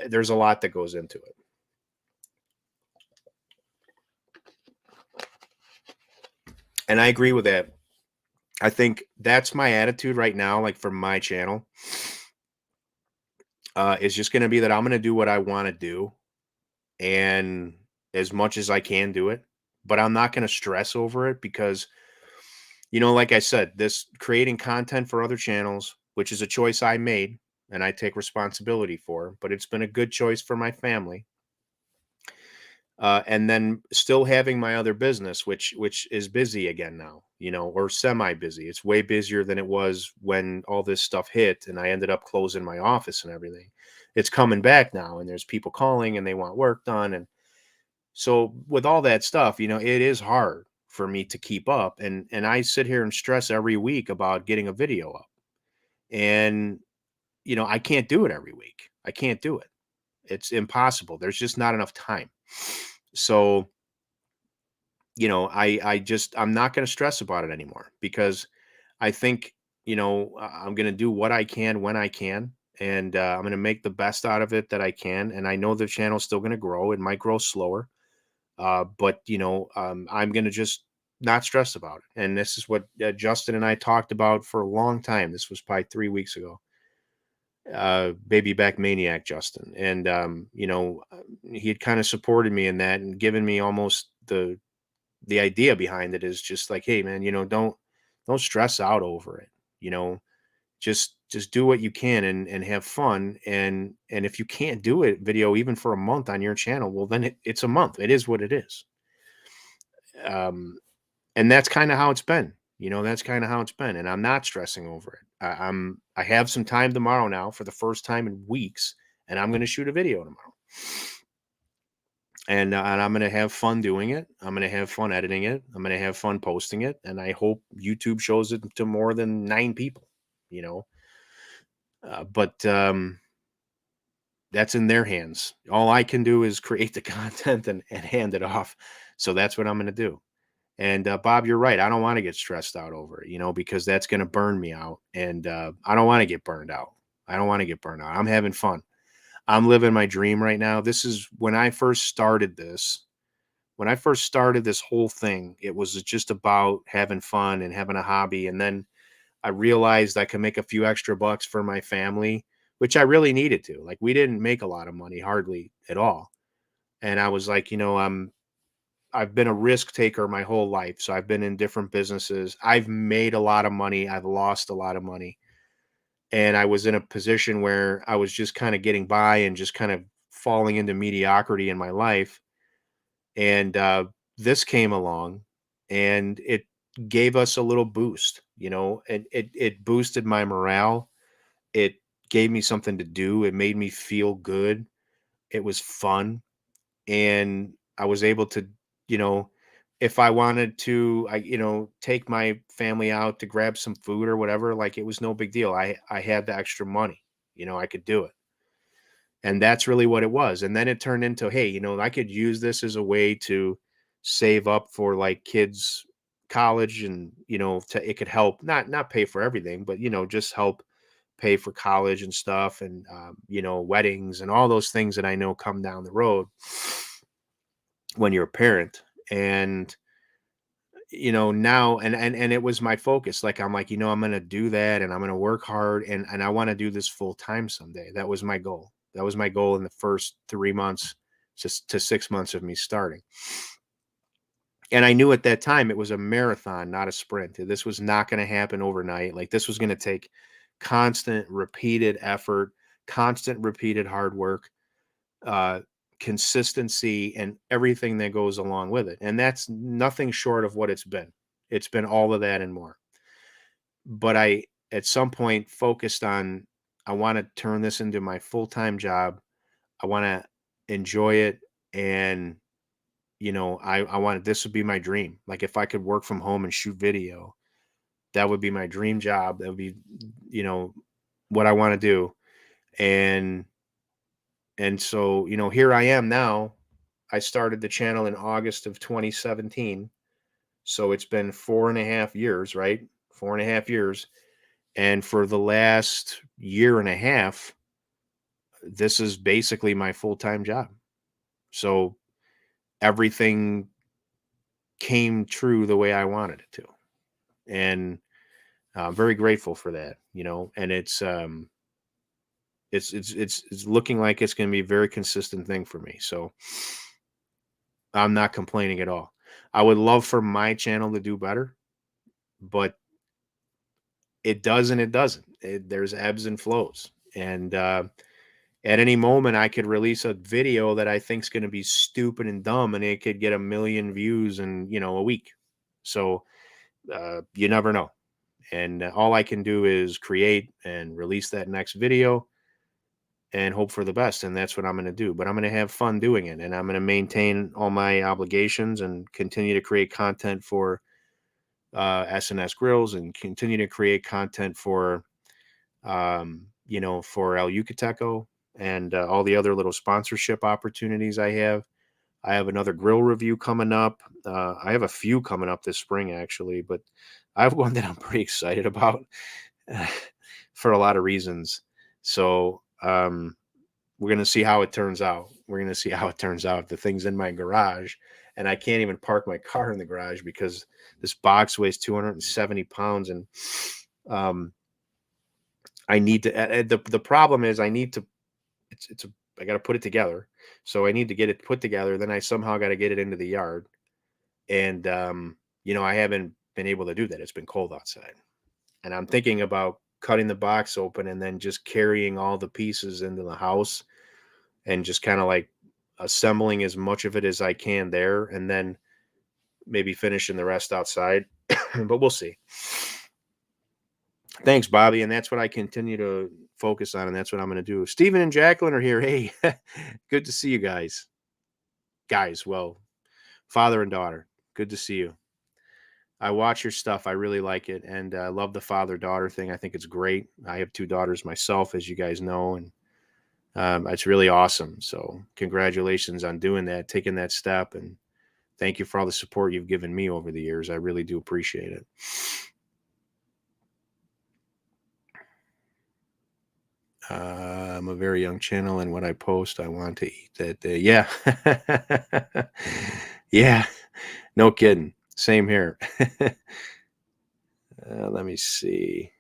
There's a lot that goes into it. And I agree with that. I think that's my attitude right now, like for my channel, is just going to be that I'm going to do what I want to do, and as much as I can do it, but I'm not going to stress over it because, like I said, this creating content for other channels, which is a choice I made and I take responsibility for, but it's been a good choice for my family. And then still having my other business, which is busy again now, or semi busy. It's way busier than it was when all this stuff hit, and I ended up closing my office and everything. It's coming back now, and there's people calling and they want work done, and so with all that stuff, it is hard for me to keep up. And I sit here and stress every week about getting a video up. And I can't do it every week. I can't do it. It's impossible. There's just not enough time. So, I'm not going to stress about it anymore, because I think, I'm going to do what I can when I can. And I'm going to make the best out of it that I can. And I know the channel's still going to grow. It might grow slower. But I'm going to just not stress about it. And this is what Justin and I talked about for a long time. This was probably 3 weeks ago. Baby back maniac Justin. And, he had kind of supported me in that and given me almost the idea behind it is just like, hey man, don't stress out over it. You know, just do what you can and have fun. And if you can't do it video even for a month on your channel, well then it's a month. It is what it is. Um, and that's kind of how it's been. That's kind of how it's been, and I'm not stressing over it. I have some time tomorrow now for the first time in weeks, and I'm going to shoot a video tomorrow. And I'm going to have fun doing it. I'm going to have fun editing it. I'm going to have fun posting it, and I hope YouTube shows it to more than 9 people. But that's in their hands. All I can do is create the content and hand it off. So that's what I'm going to do. And Bob, you're right. I don't want to get stressed out over it, because that's going to burn me out. And I don't want to get burned out. I don't want to get burned out. I'm having fun. I'm living my dream right now. This is when I first started this. When I first started this whole thing, it was just about having fun and having a hobby. And then I realized I could make a few extra bucks for my family, which I really needed to. Like, we didn't make a lot of money, hardly at all. And I was like, I've been a risk taker my whole life. So I've been in different businesses. I've made a lot of money. I've lost a lot of money. And I was in a position where I was just kind of getting by and just kind of falling into mediocrity in my life. And this came along and it gave us a little boost, and it boosted my morale. It gave me something to do. It made me feel good. It was fun. And I was able to, you know, if I wanted to, take my family out to grab some food or whatever, like, it was no big deal. I had the extra money, I could do it. And that's really what it was. And then it turned into, hey, I could use this as a way to save up for like kids' college, and it could help not pay for everything, but just help pay for college and stuff, and weddings and all those things that I know come down the road when you're a parent. And now, and it was my focus. Like, I'm like, I'm going to do that, and I'm going to work hard, and I want to do this full time someday. That was my goal. That was my goal in the first 3 months, just to 6 months of me starting. And I knew at that time it was a marathon, not a sprint. This was not going to happen overnight. Like, this was going to take constant, repeated effort, constant, repeated hard work, uh, consistency, and everything that goes along with it. And that's nothing short of what it's been. It's been all of that and more. But I, at some point, focused on, I want to turn this into my full-time job. I want to enjoy it. And, I wanted, this would be my dream. Like, if I could work from home and shoot video, that would be my dream job. That would be, you know, what I want to do. And so, here I am now. I started the channel in August of 2017. So it's been 4.5 years, right? 4.5 years. And for the last year and a half, this is basically my full-time job. So everything came true the way I wanted it to. And I'm very grateful for that, and it's looking like it's going to be a very consistent thing for me. So I'm not complaining at all. I would love for my channel to do better, but it does and it doesn't. There's ebbs and flows. And at any moment, I could release a video that I think is going to be stupid and dumb, and it could get 1 million views in, a week. So you never know. And all I can do is create and release that next video and hope for the best. And that's what I'm going to do. But I'm going to have fun doing it, and I'm going to maintain all my obligations and continue to create content for SNS Grills, and continue to create content for, for El Yucateco, and all the other little sponsorship opportunities I have. I have another grill review coming up. I have a few coming up this spring, actually, but I have one that I'm pretty excited about for a lot of reasons. So we're going to see how it turns out. We're going to see how it turns out. The thing's in my garage, and I can't even park my car in the garage because this box weighs 270 pounds. And I need to, the problem is I need to, I got to put it together. So I need to get it put together. Then I somehow got to get it into the yard. And, I haven't been able to do that. It's been cold outside, and I'm thinking about cutting the box open and then just carrying all the pieces into the house, and just kind of like assembling as much of it as I can there, and then maybe finishing the rest outside. But we'll see. Thanks, Bobby. And that's what I continue to focus on, and that's what I'm going to do. Stephen and Jacqueline are here. Hey, good to see you guys. Well, father and daughter, good to see you. I watch your stuff. I really like it, and I love the father-daughter thing. I think it's great. I have 2 daughters myself, as you guys know, and it's really awesome. So congratulations on doing that, taking that step, and thank you for all the support you've given me over the years. I really do appreciate it. I'm a very young channel, and what I post, I want to eat that day. Yeah. Yeah. No kidding. Same here. Let me see.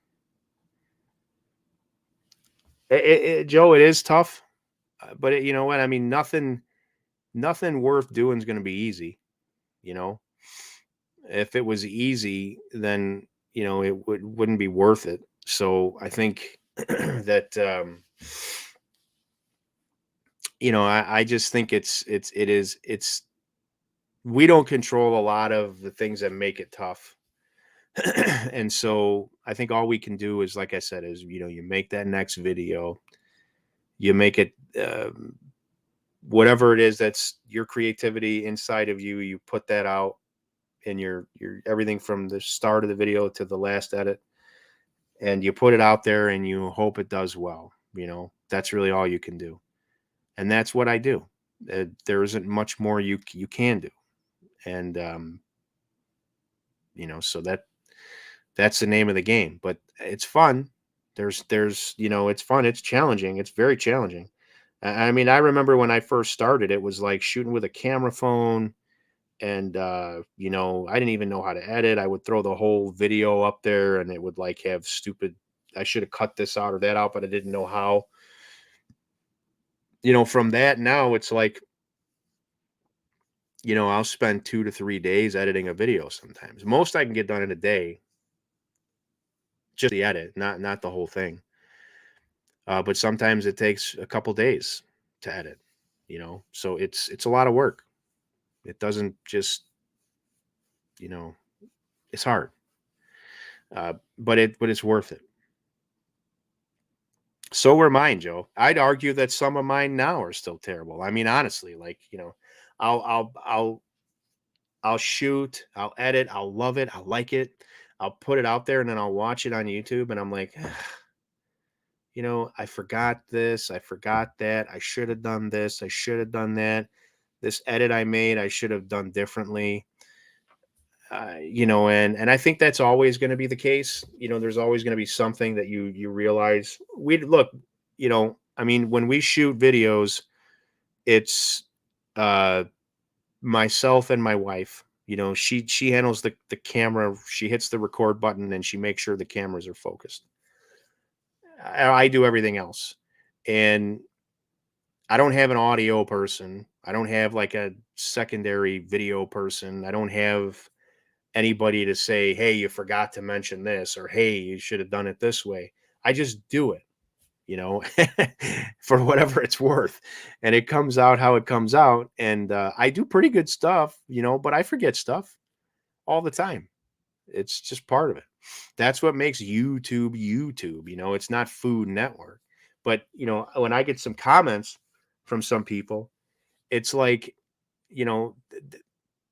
Joe, it is tough, but you know what? I mean, nothing worth doing is going to be easy. You know, if it was easy, then it wouldn't be worth it. So I think that I just think it's we don't control a lot of the things that make it tough. And so I think all we can do is, like I said, is you make that next video, you make it whatever it is that's your creativity inside of you, you put that out in your everything from the start of the video to the last edit, and you put it out there and you hope it does well. That's really all you can do, and that's what I do. There isn't much more you can do, and so that's the name of the game. But it's fun. There's it's fun. It's challenging. It's very challenging. I mean, I remember when I first started, it was like shooting with a camera phone, and I didn't even know how to edit. I would throw the whole video up there, and it would like have stupid, I should have cut this out or that out, but I didn't know how. From that, now it's like, I'll spend 2 to 3 days editing a video sometimes. Most I can get done in a day, just the edit, not the whole thing. But sometimes it takes a couple days to edit, so it's a lot of work. It doesn't just, it's hard, but it's worth it. So were mine, Joe. I'd argue that some of mine now are still terrible. I mean, honestly, like, I'll shoot, I'll edit, I'll love it, I'll like it, I'll put it out there, and then I'll watch it on YouTube, and I'm like, I forgot this, I forgot that, I should have done this, I should have done that. This edit I made, I should have done differently. And I think that's always going to be the case. There's always going to be something that you realize. I mean, when we shoot videos, it's myself and my wife. She handles the camera. She hits the record button and she makes sure the cameras are focused. I do everything else, and I don't have an audio person. I don't have like a secondary video person. I don't have anybody to say, hey, you forgot to mention this, or hey, you should have done it this way. I just do it, for whatever it's worth. And it comes out how it comes out. And I do pretty good stuff, but I forget stuff all the time. It's just part of it. That's what makes YouTube YouTube. It's not Food Network. But, when I get some comments from some people, it's like, you know,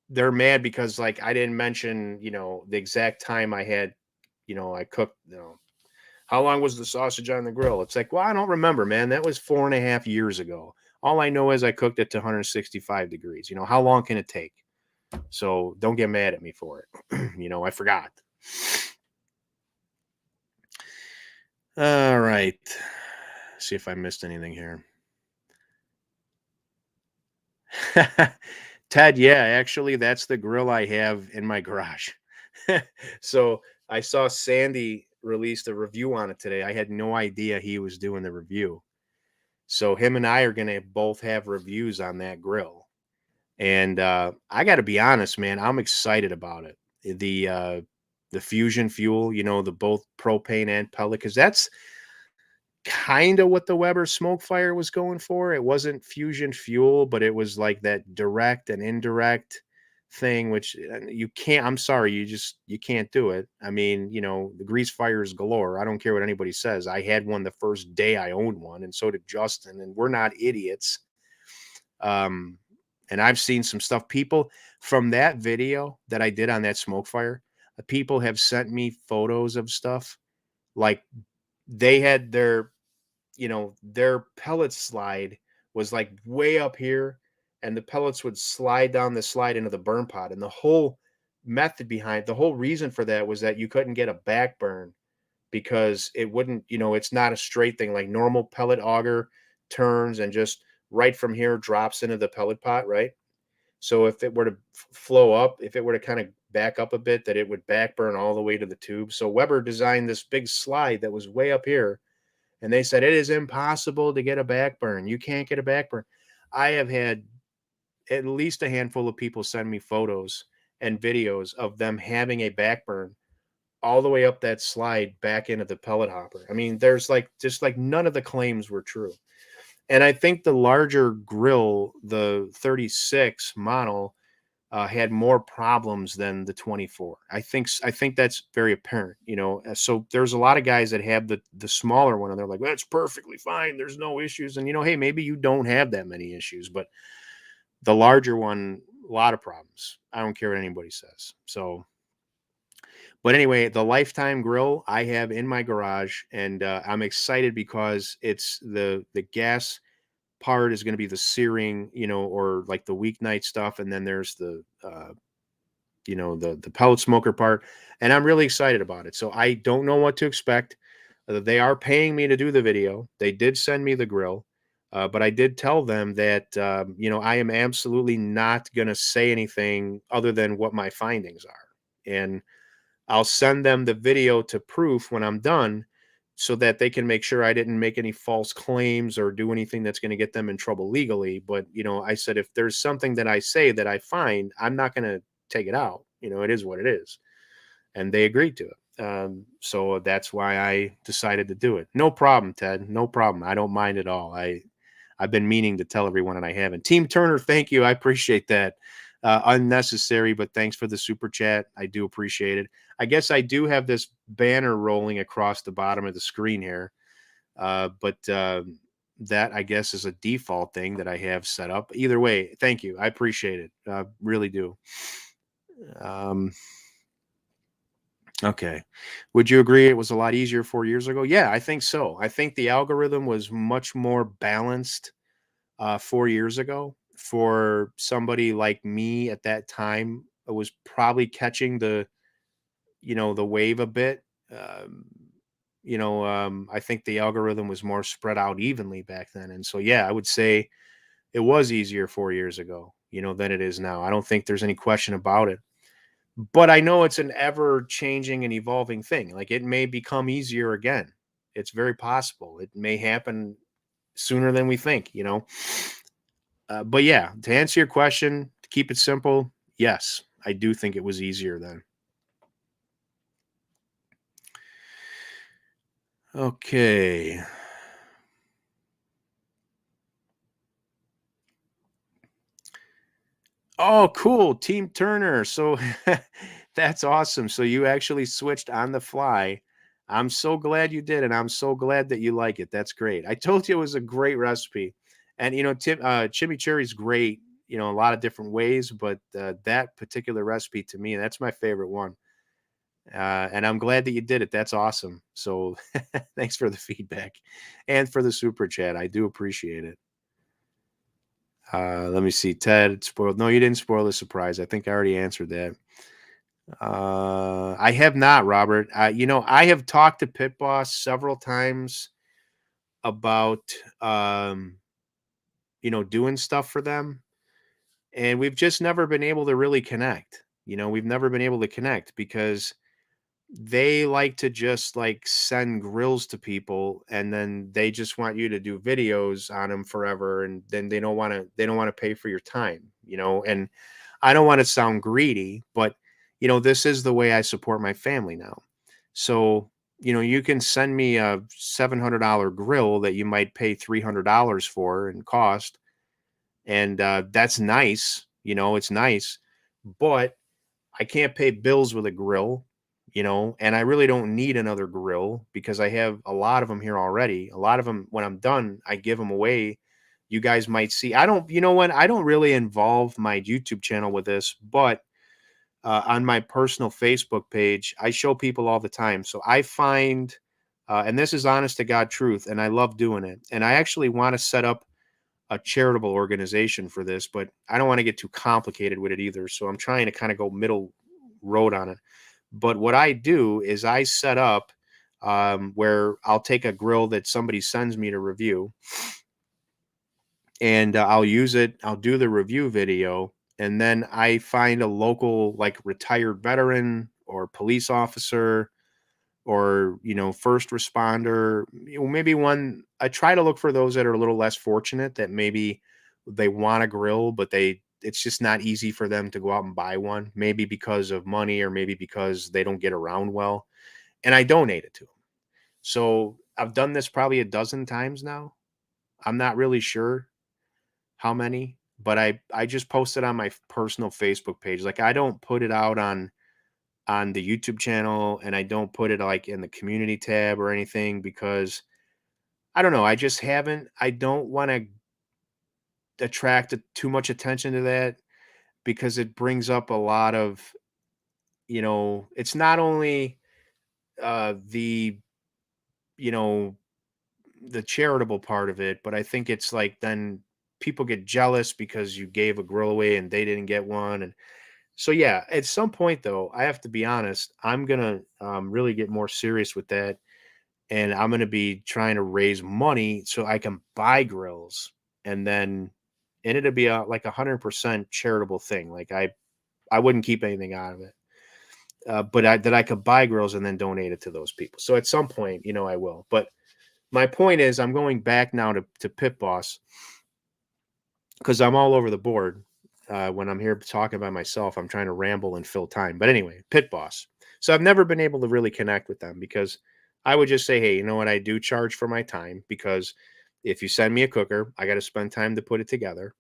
they're mad because like I didn't mention, the exact time I had, I cooked, how long was the sausage on the grill? It's like, well, I don't remember, man. That was 4.5 years ago. All I know is I cooked it to 165 degrees. How long can it take? So don't get mad at me for it. I forgot. All right. See if I missed anything here. Ted, yeah, actually, that's the grill I have in my garage. So I saw Sandy released a review on it today. I had no idea he was doing the review. So him and I are going to both have reviews on that grill. And I got to be honest, man, I'm excited about it. The fusion fuel, the both propane and pellet, because that's kind of what the Weber smoke fire was going for. It wasn't fusion fuel, but it was like that direct and indirect thing, which you can't. I'm sorry, you can't do it. I mean, the grease fires galore. I don't care what anybody says. I had one the first day I owned one, and so did Justin, and we're not idiots. Um, and I've seen some stuff. People from that video that I did on that smoke fire, people have sent me photos of stuff like they had their pellet slide was like way up here, and the pellets would slide down the slide into the burn pot. And the whole the whole reason for that was that you couldn't get a back burn because it wouldn't, it's not a straight thing like normal pellet auger turns and just right from here drops into the pellet pot, right? So if it were to flow up, if it were to kind of back up a bit, that it would back burn all the way to the tube. So Weber designed this big slide that was way up here, and they said it is impossible to get a back burn. You can't get a back burn. I have had at least a handful of people send me photos and videos of them having a back burn all the way up that slide back into the pellet hopper. I mean, there's like just like none of the claims were true. And I think the larger grill, the 36 model, had more problems than the 24. I think that's very apparent. So there's a lot of guys that have the smaller one, and they're like, that's perfectly fine. There's no issues. And hey, maybe you don't have that many issues, but the larger one, a lot of problems. I don't care what anybody says. So, but anyway, the Lifetime grill I have in my garage, and I'm excited because it's the gas part is going to be the searing, or like the weeknight stuff, and then there's the pellet smoker part, and I'm really excited about it. So I don't know what to expect. They are paying me to do the video. They did send me the grill, but I did tell them that I am absolutely not going to say anything other than what my findings are, and I'll send them the video to proof when I'm done, so that they can make sure I didn't make any false claims or do anything that's going to get them in trouble legally. But, I said, if there's something that I say that I find, I'm not going to take it out. It is what it is. And they agreed to it. So that's why I decided to do it. No problem, Ted. No problem. I don't mind at all. I've been meaning to tell everyone and I haven't. Team Turner, thank you. I appreciate that. Unnecessary, but thanks for the super chat. I do appreciate it. I guess I do have this banner rolling across the bottom of the screen here. But that I guess is a default thing that I have set up. Either way, thank you. I appreciate it. Really do. Okay. Would you agree it was a lot easier 4 years ago? Yeah, I think so. I think the algorithm was much more balanced 4 years ago. For somebody like me at that time, it was probably catching the wave a bit. Um, I think the algorithm was more spread out evenly back then. And so, yeah, I would say it was easier 4 years ago, than it is now. I don't think there's any question about it. But I know it's an ever changing and evolving thing. Like it may become easier again. It's very possible. It may happen sooner than we think. But yeah, to answer your question, to keep it simple, yes, I do think it was easier then. Okay. Oh, cool. Team Turner. So that's awesome. So you actually switched on the fly I'm so glad you did, and I'm so glad that you like it. That's great. I told you it was a great recipe, and chimichurri is great. A lot of different ways, but that particular recipe to me, that's my favorite one. And I'm glad that you did it. That's awesome. So thanks for the feedback and for the super chat. I do appreciate it. Let me see. Ted spoiled. No, you didn't spoil the surprise. I think I already answered that. I have not, Robert. I have talked to Pit Boss several times about, um, doing stuff for them, and we've just never been able to really connect. We've never been able to connect because they like to just like send grills to people and then they just want you to do videos on them forever, and then they don't want to pay for your time, and I don't want to sound greedy, but this is the way I support my family now. So you can send me a $700 grill that you might pay $300 for in cost, and that's nice. It's nice, but I can't pay bills with a grill, and I really don't need another grill because I have a lot of them here already. A lot of them, when I'm done, I give them away. You guys might see. I don't, what? I don't really involve my YouTube channel with this, but on my personal Facebook page, I show people all the time. So I find, and this is honest to God truth, and I love doing it. And I actually want to set up a charitable organization for this, but I don't want to get too complicated with it either. So I'm trying to kind of go middle road on it. But what I do is I set up where I'll take a grill that somebody sends me to review, and I'll use it. I'll do the review video, and then I find a local, like, retired veteran or police officer or first responder, maybe one. I try to look for those that are a little less fortunate, that maybe they want a grill but it's just not easy for them to go out and buy one, maybe because of money or maybe because they don't get around well, and I donate it to them. So I've done this probably a dozen times now. I'm not really sure how many, but I just posted on my personal Facebook page. Like, I don't put it out on the YouTube channel, and I don't put it like in the community tab or anything because I don't know. I just haven't. I don't want to attract too much attention to that because it brings up a lot of, it's not only the, you know, the charitable part of it, but I think it's like then people get jealous because you gave a grill away and they didn't get one. And so, yeah, at some point though, I have to be honest, I'm going to really get more serious with that, and I'm going to be trying to raise money so I can buy grills, and then and it'll be like 100% charitable thing. Like, I wouldn't keep anything out of it, but that I could buy grills and then donate it to those people. So at some point, I will. But my point is, I'm going back now to Pit Boss because I'm all over the board. When I'm here talking by myself, I'm trying to ramble and fill time. But anyway, Pit Boss. So I've never been able to really connect with them because I would just say, hey, you know what? I do charge for my time because if you send me a cooker, I got to spend time to put it together.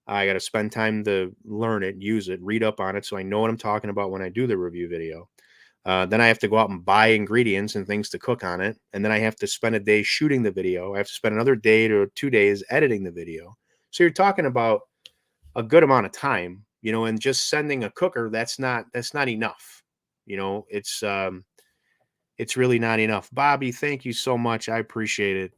I got to spend time to learn it, use it, read up on it so I know what I'm talking about when I do the review video. Then I have to go out and buy ingredients and things to cook on it. And then I have to spend a day shooting the video. I have to spend another day to 2 days editing the video. So you're talking about a good amount of time, and just sending a cooker, that's not enough. It's really not enough. Bobby, thank you so much. I appreciate it.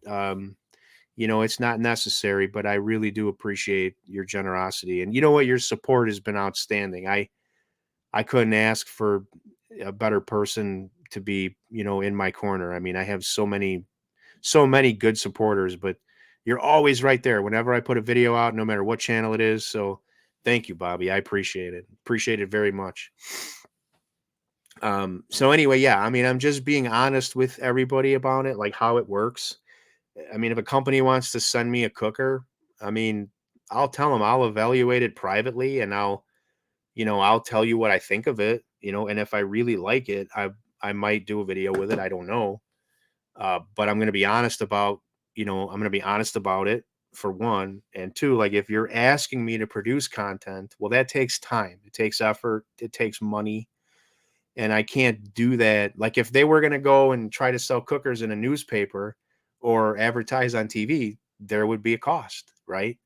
It's not necessary, but I really do appreciate your generosity. And you know what? Your support has been outstanding. I couldn't ask for a better person to be, in my corner. I mean, I have so many good supporters, but you're always right there whenever I put a video out, no matter what channel it is. So thank you, Bobby. I appreciate it. Appreciate it very much. So anyway, yeah, I mean, I'm just being honest with everybody about it, like how it works. I mean, if a company wants to send me a cooker, I mean, I'll tell them I'll evaluate it privately, and I'll tell you what I think of it, and if I really like it, I might do a video with it. I don't know. But I'm going to be honest about, I'm going to be honest about it, for one. And two, like, if you're asking me to produce content, well, that takes time. It takes effort. It takes money. and I can't do that. Like if they were going to go and try to sell cookers in a newspaper or advertise on TV, there would be a cost, right?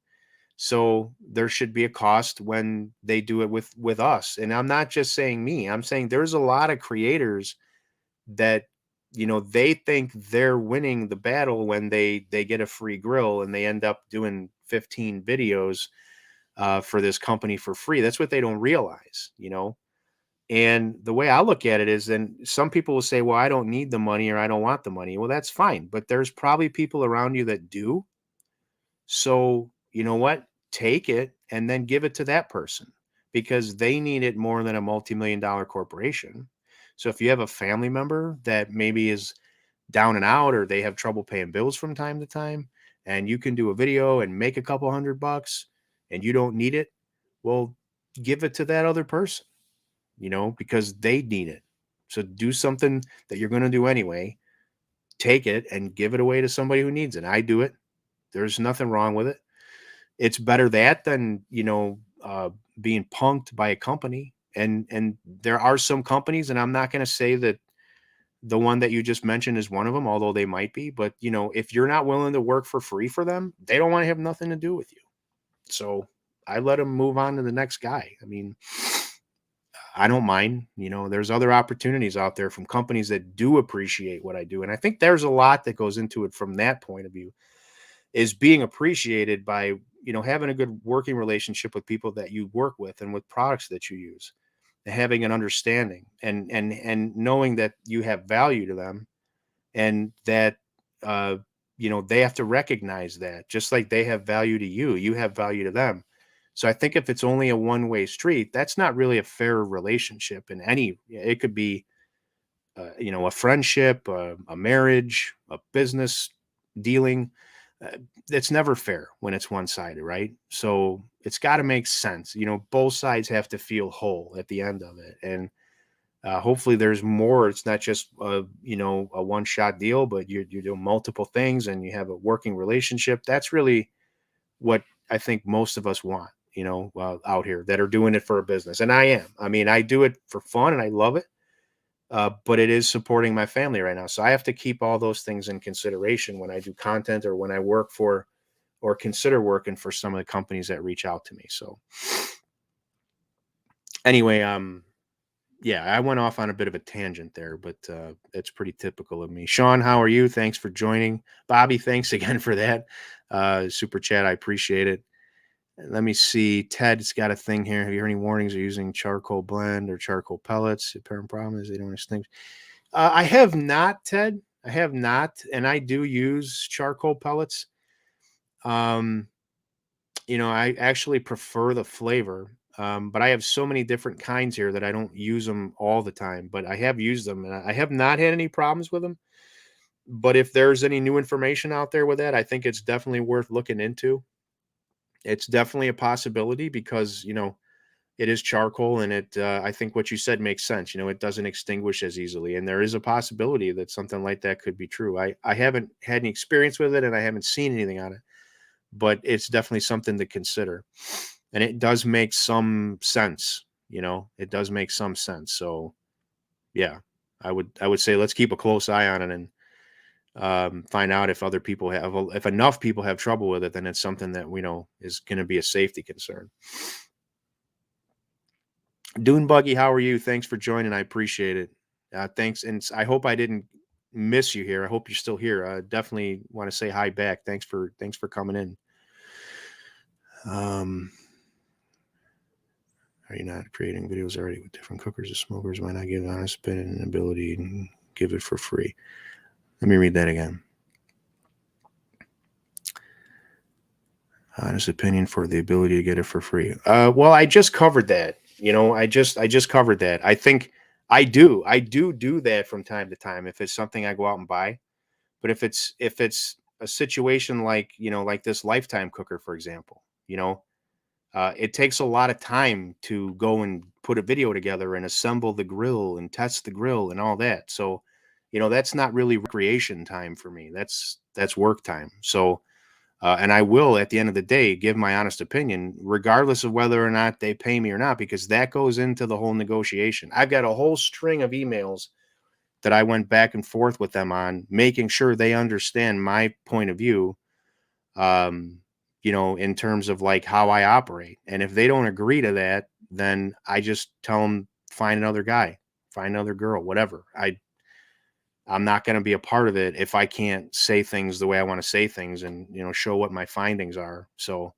So there should be a cost when they do it with us. And I'm not just saying me. I'm saying there's a lot of creators that, they think they're winning the battle when they get a free grill and they end up doing 15 videos for this company for free. That's what they don't realize. And the way I look at it is, then some people will say, well, I don't need the money or I don't want the money. Well, that's fine. But there's probably people around you that do. So, you know what? Take it and then give it to that person because they need it more than a multi-million dollar corporation. So if you have a family member that maybe is down and out, or they have trouble paying bills from time to time, and you can do a video and make a couple $100 and you don't need it, well, give it to that other person, because they need it. So do something that you're going to do anyway. Take it and give it away to somebody who needs it. I do it. There's nothing wrong with it. It's better that than, being punked by a company. And there are some companies, and I'm not going to say that the one that you just mentioned is one of them, although they might be. But, if you're not willing to work for free for them, they don't want to have nothing to do with you. So I let them move on to the next guy. I mean, I don't mind. There's other opportunities out there from companies that do appreciate what I do. And I think there's a lot that goes into it from that point of view, is being appreciated by, having a good working relationship with people that you work with and with products that you use, having an understanding and knowing that you have value to them, and that, they have to recognize that just like they have value to you, you have value to them. So I think if it's only a one-way street, that's not really a fair relationship. In any, it could be, a friendship, a marriage, a business dealing. It's never fair when it's one-sided, right? So it's got to make sense. Both sides have to feel whole at the end of it, and hopefully there's more. It's not just a one-shot deal, but you're doing multiple things and you have a working relationship. That's really what I think most of us want. Out here that are doing it for a business, and I am. I mean, I do it for fun and I love it. But it is supporting my family right now. So I have to keep all those things in consideration when I do content or when I work for or consider working for some of the companies that reach out to me. So anyway, yeah, I went off on a bit of a tangent there, but it's pretty typical of me. Sean, how are you? Thanks for joining. Bobby, thanks again for that. Super chat. I appreciate it. Let me see. Ted's got a thing here. Have you heard any warnings of using charcoal blend or charcoal pellets? The apparent problem is they don't extinguish. I have not, Ted. I have not, and I do use charcoal pellets. I actually prefer the flavor, but I have so many different kinds here that I don't use them all the time. But I have used them, and I have not had any problems with them. But if there's any new information out there with that, I think it's definitely worth looking into. It's definitely a possibility because it is charcoal, and I think what you said makes sense. It doesn't extinguish as easily, and there is a possibility that something like that could be true. I haven't had any experience with it, and I haven't seen anything on it, but it's definitely something to consider. And it does make some sense. It does make some sense. So yeah, I would say let's keep a close eye on it and find out if other people if enough people have trouble with it, then it's something that we know is going to be a safety concern. Dune Buggy, how are you? Thanks for joining. I appreciate it. Thanks. And I hope I didn't miss you here. I hope you're still here. I definitely want to say hi back. Thanks for coming in. Are you not creating videos already with different cookers or smokers? Why not give honest spin and ability and give it for free? Let me read that again. Honest opinion for the ability to get it for free. Well, I just covered that. I just covered that. I think I do that from time to time if it's something I go out and buy. But if it's a situation like like this Lifetime cooker, for example, it takes a lot of time to go and put a video together and assemble the grill and test the grill and all that. So, that's not really recreation time for me. That's work time. So, And I will, at the end of the day, give my honest opinion, regardless of whether or not they pay me or not, because that goes into the whole negotiation. I've got a whole string of emails that I went back and forth with them on, making sure they understand my point of view, um, in terms of like how I operate. And if they don't agree to that, then I just tell them, find another guy, find another girl, whatever. I'm not going to be a part of it if I can't say things the way I want to say things and, show what my findings are. So,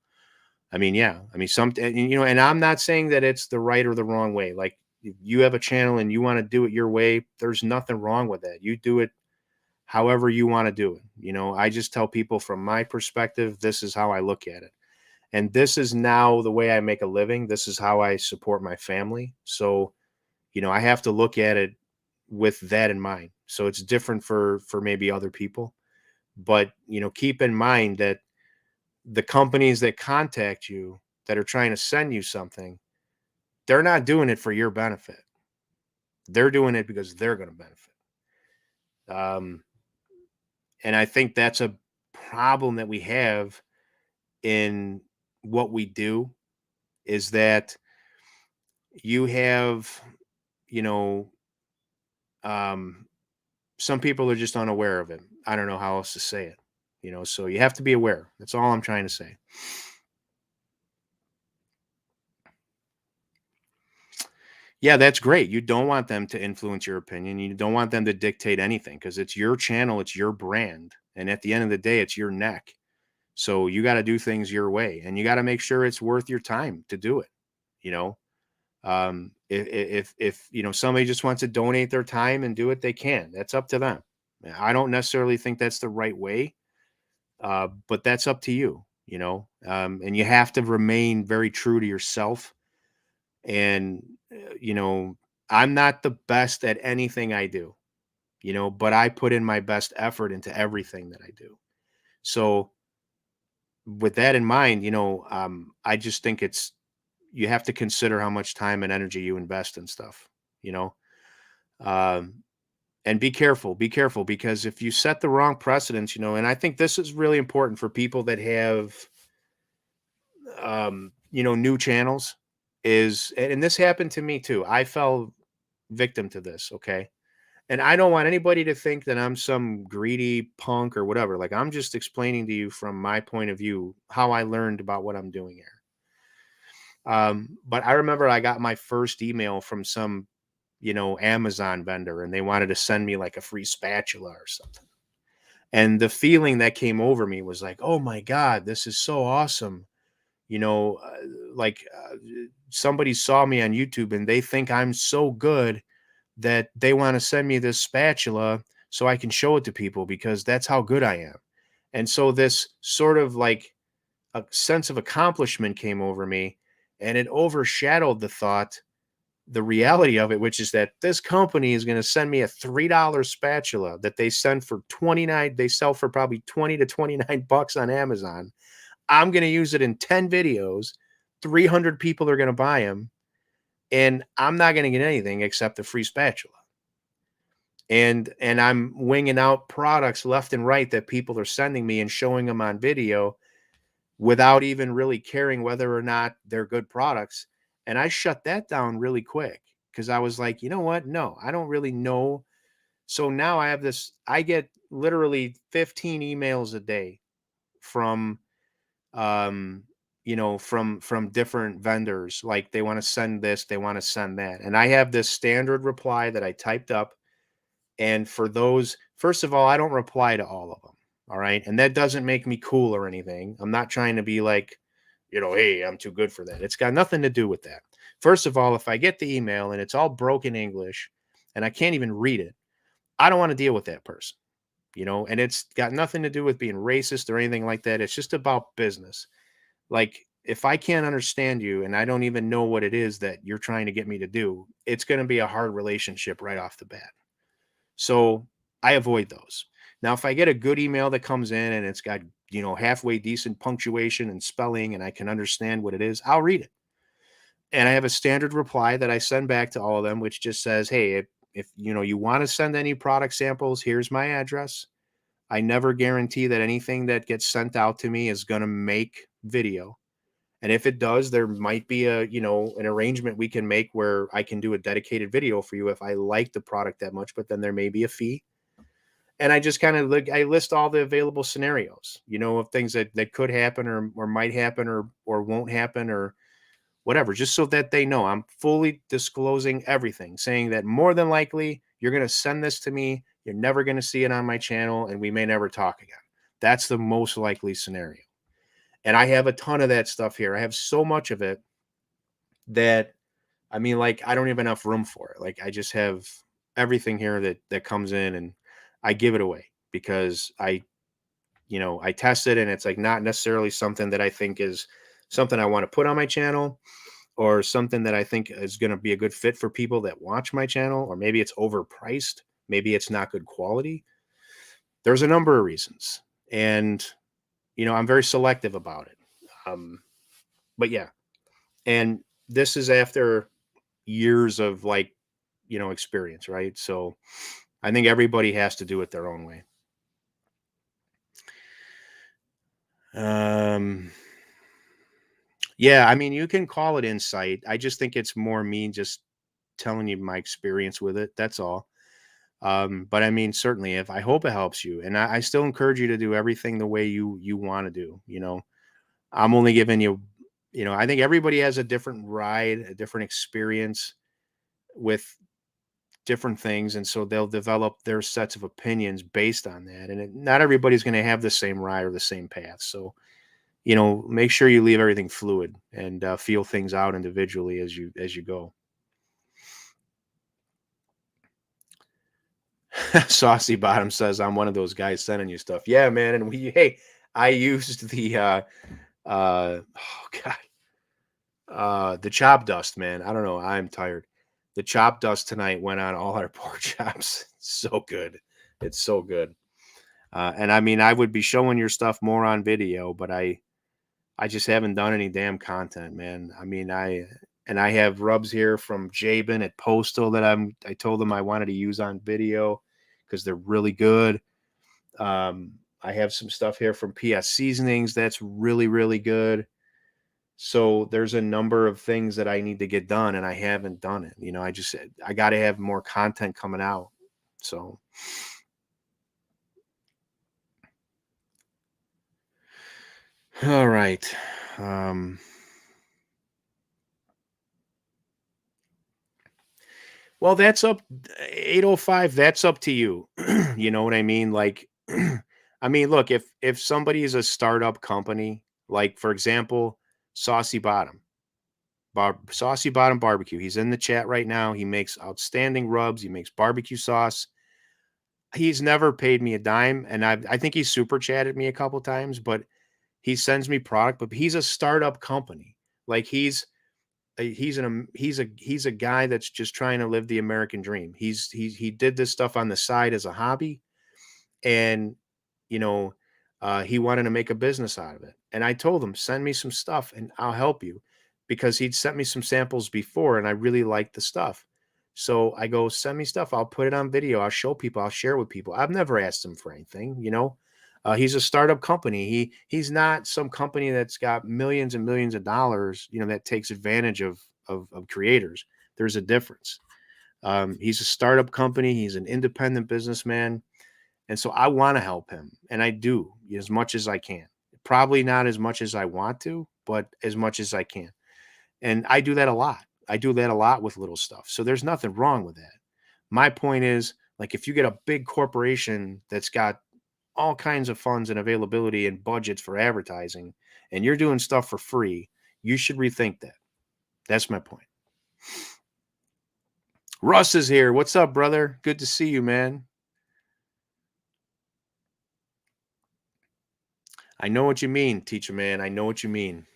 I mean, yeah, I mean, and I'm not saying that it's the right or the wrong way. Like, if you have a channel and you want to do it your way, there's nothing wrong with that. You do it however you want to do it. I just tell people from my perspective, this is how I look at it. And this is now the way I make a living. This is how I support my family. So, I have to look at it with that in mind. So it's different for maybe other people, but keep in mind that the companies that contact you that are trying to send you something, they're not doing it for your benefit. They're doing it because they're going to benefit. Um, and I think that's a problem that we have in what we do, is that you have, you know, um, some people are just unaware of it. I don't know how else to say it. So you have to be aware. That's all I'm trying to say. Yeah, that's great. You don't want them to influence your opinion. You don't want them to dictate anything because it's your channel, it's your brand. And at the end of the day, it's your neck. So you got to do things your way, and you got to make sure it's worth your time to do it. You know, if somebody just wants to donate their time and do it, they can. That's up to them. I don't necessarily think that's the right way, but that's up to you. And you have to remain very true to yourself. And you know, I'm not the best at anything I do. But I put in my best effort into everything that I do. So with that in mind, I just think you have to consider how much time and energy you invest in stuff, you know, um, and be careful, because if you set the wrong precedents, and I think this is really important for people that have, new channels, and this happened to me too. I fell victim to this. Okay. And I don't want anybody to think that I'm some greedy punk or whatever. Like, I'm just explaining to you from my point of view how I learned about what I'm doing here. But I remember I got my first email from some, Amazon vendor, and they wanted to send me like a free spatula or something. And the feeling that came over me was like, oh my God, this is so awesome. You know, uh, like somebody saw me on YouTube and they think I'm so good that they want to send me this spatula so I can show it to people because that's how good I am. And so this sort of like a sense of accomplishment came over me, and it overshadowed the reality of it, which is that this company is going to send me a $3 spatula that they send for 29, they sell for probably 20 to 29 bucks on Amazon. I'm going to use it in 10 videos. 300 people are going to buy them, and I'm not going to get anything except the free spatula. And I'm winging out products left and right that people are sending me and showing them on video without even really caring whether or not they're good products. And I shut that down really quick because I was like, you know what? No, I don't really know. So now I get literally 15 emails a day from um from different vendors. Like, they want to send this, they want to send that. And I have this standard reply that I typed up. And for those, first of all, I don't reply to all of them. All right. And that doesn't make me cool or anything. I'm not trying to be like, hey, I'm too good for that. It's got nothing to do with that. First of all, if I get the email and it's all broken English and I can't even read it, I don't want to deal with that person, and it's got nothing to do with being racist or anything like that. It's just about business. Like, if I can't understand you and I don't even know what it is that you're trying to get me to do, it's going to be a hard relationship right off the bat. So I avoid those. Now, if I get a good email that comes in and it's got, halfway decent punctuation and spelling and I can understand what it is, I'll read it. And I have a standard reply that I send back to all of them, which just says, hey, if you want to send any product samples, here's my address. I never guarantee that anything that gets sent out to me is going to make video. And if it does, there might be an arrangement we can make where I can do a dedicated video for you if I like the product that much, but then there may be a fee. And I just kind of I list all the available scenarios, of things that could happen or might happen or won't happen or whatever, just so that they know I'm fully disclosing everything, saying that more than likely you're going to send this to me. You're never going to see it on my channel and we may never talk again. That's the most likely scenario. And I have a ton of that stuff here. I have so much of it that, I mean, like, I don't have enough room for it. Like, I just have everything here that comes in and I give it away because I test it and it's like not necessarily something that I think is something I want to put on my channel or something that I think is going to be a good fit for people that watch my channel, or maybe it's overpriced. Maybe it's not good quality. There's a number of reasons. And, I'm very selective about it. But yeah. And this is after years of experience, right? So I think everybody has to do it their own way. Yeah, I mean, you can call it insight. I just think it's more me just telling you my experience with it. That's all. But I mean, certainly, if I hope it helps you, and I still encourage you to do everything the way you want to do. I'm only giving you, I think everybody has a different ride, a different experience with different things, and so they'll develop their sets of opinions based on that. And not everybody's going to have the same ride or the same path. So make sure you leave everything fluid and feel things out individually as you go. Saucy Bottom says, I'm one of those guys sending you stuff. Yeah, man. And I used oh God, the chop dust, man. I don't know. I'm tired. The chop dust tonight went on all our pork chops. So good. It's so good. And I mean, I would be showing your stuff more on video, but I just haven't done any damn content, man. I mean, I have rubs here from Jabin at Postal that I told them I wanted to use on video because they're really good. I have some stuff here from PS Seasonings that's really, really good. So there's a number of things that I need to get done and I haven't done it. I got to have more content coming out. So all right. Well, that's up 805, that's up to you. You know what I mean? Like I mean, look, if somebody is a startup company, like for example, Saucy Bottom, Saucy Bottom Barbecue. He's in the chat right now. He makes outstanding rubs, he makes barbecue sauce. He's never paid me a dime, and I think he's super chatted me a couple times, but he sends me product, but he's a startup company. Like he's a guy that's just trying to live the American dream. He did this stuff on the side as a hobby, and you know, he wanted to make a business out of it. And I told him, send me some stuff and I'll help you, because he'd sent me some samples before and I really liked the stuff. So I go, send me stuff. I'll put it on video. I'll show people. I'll share with people. I've never asked him for anything. He's a startup company. He's not some company that's got millions and millions of dollars, that takes advantage of creators. There's a difference. He's a startup company. He's an independent businessman. And so I want to help him, and I do as much as I can. Probably not as much as I want to, but as much as I can. And I do that a lot. I do that a lot with little stuff. So there's nothing wrong with that. My point is, like, if you get a big corporation that's got all kinds of funds and availability and budgets for advertising, and you're doing stuff for free, you should rethink that. That's my point. Russ is here. What's up, brother? Good to see you, man. I know what you mean, teacher man. I know what you mean.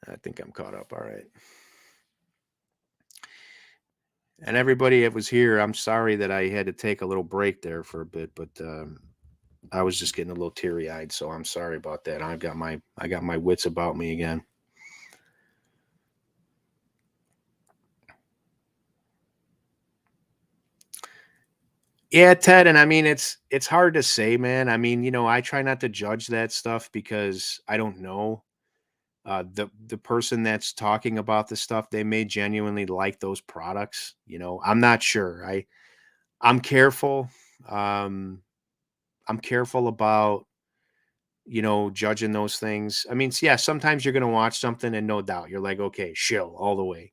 I think I'm caught up. All right. And everybody that was here, I'm sorry that I had to take a little break there for a bit, but I was just getting a little teary-eyed, so I'm sorry about that. I got my wits about me again. Yeah, Ted, and I mean it's hard to say, man. I mean, I try not to judge that stuff because I don't know. The person that's talking about the stuff, they may genuinely like those products. I'm not sure. I'm careful. Um, I'm careful about judging those things. I mean, yeah, sometimes you're gonna watch something and no doubt you're like, okay, shill all the way.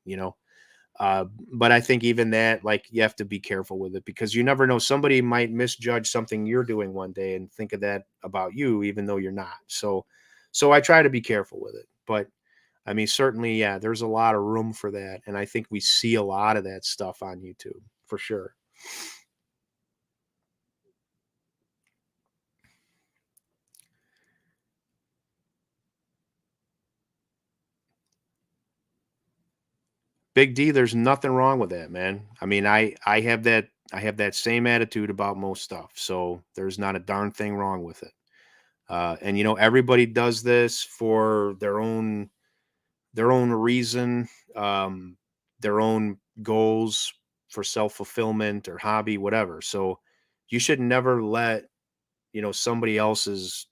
Uh, but I think even that, like, you have to be careful with it because you never know. Somebody might misjudge something you're doing one day and think of that about you, even though you're not. So I try to be careful with it. But I mean, certainly, yeah, there's a lot of room for that, and I think we see a lot of that stuff on YouTube for sure. Big D, there's nothing wrong with that, man. I mean, I have that same attitude about most stuff. So there's not a darn thing wrong with it. And everybody does this for their own reason, um, their own goals for self-fulfillment or hobby, whatever. So you should never let, somebody else's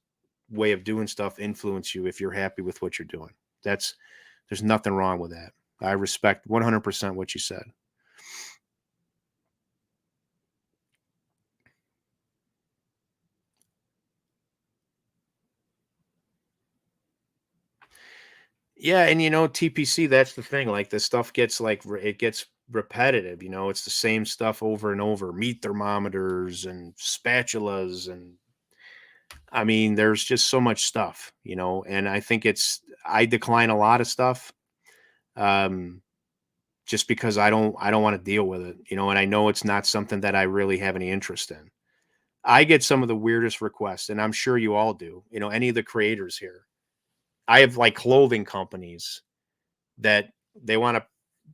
way of doing stuff influence you if you're happy with what you're doing. That's There's nothing wrong with that. I respect 100% what you said. Yeah, and TPC, that's the thing. Like this stuff gets it gets repetitive, it's the same stuff over and over. Meat thermometers and spatulas and I mean, there's just so much stuff, and I decline a lot of stuff um just because I don't want to deal with it, and I know it's not something that I really have any interest in. I get some of the weirdest requests and I'm sure you all do. Any of the creators here. I have like clothing companies that they want to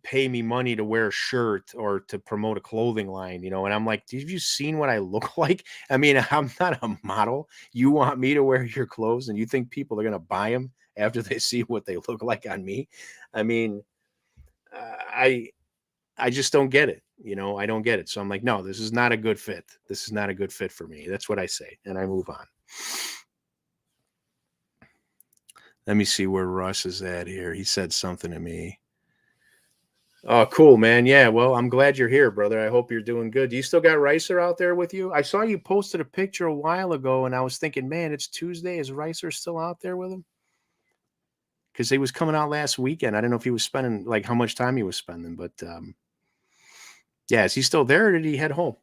pay me money to wear a shirt or to promote a clothing line, and I'm like, have you seen what I look like? I mean, I'm not a model. You want me to wear your clothes and you think people are going to buy them after they see what they look like on me? I mean, I I just don't get it. I don't get it. So I'm like, no, this is not a good fit. This is not a good fit for me. That's what I say, and I move on. Let me see where Russ is at here. He said something to me. Oh, cool, man. Yeah, well, I'm glad you're here, brother. I hope you're doing good. Do you still got Ricer out there with you? I saw you posted a picture a while ago, and I was thinking, man, it's Tuesday. Is Ricer still out there with him? Because he was coming out last weekend. I don't know if he was spending like how much time he was spending, but yeah, is he still there or did he head home?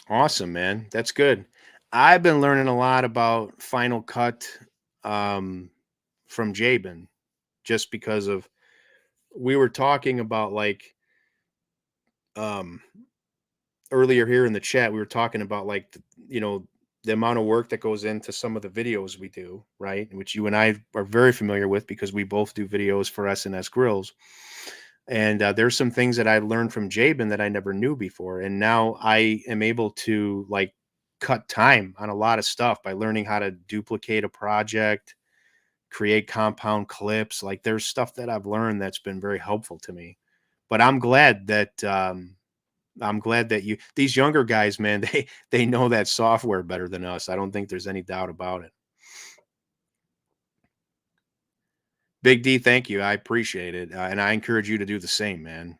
Awesome, man. That's good. I've been learning a lot about Final Cut um, from Jabin just because of we were talking about like um earlier here in the chat we were talking about like the amount of work that goes into some of the videos we do, right, which you and I are very familiar with because we both do videos for S&S Grills. And there's some things that I learned from Jabin that I never knew before, and now I am able to like cut time on a lot of stuff by learning how to duplicate a project, create compound clips. Like there's stuff that I've learned that's been very helpful to me. But I'm glad that you these younger guys, man, they know that software better than us. I don't think there's any doubt about it. Big D, thank you. I appreciate it. And I encourage you to do the same, man.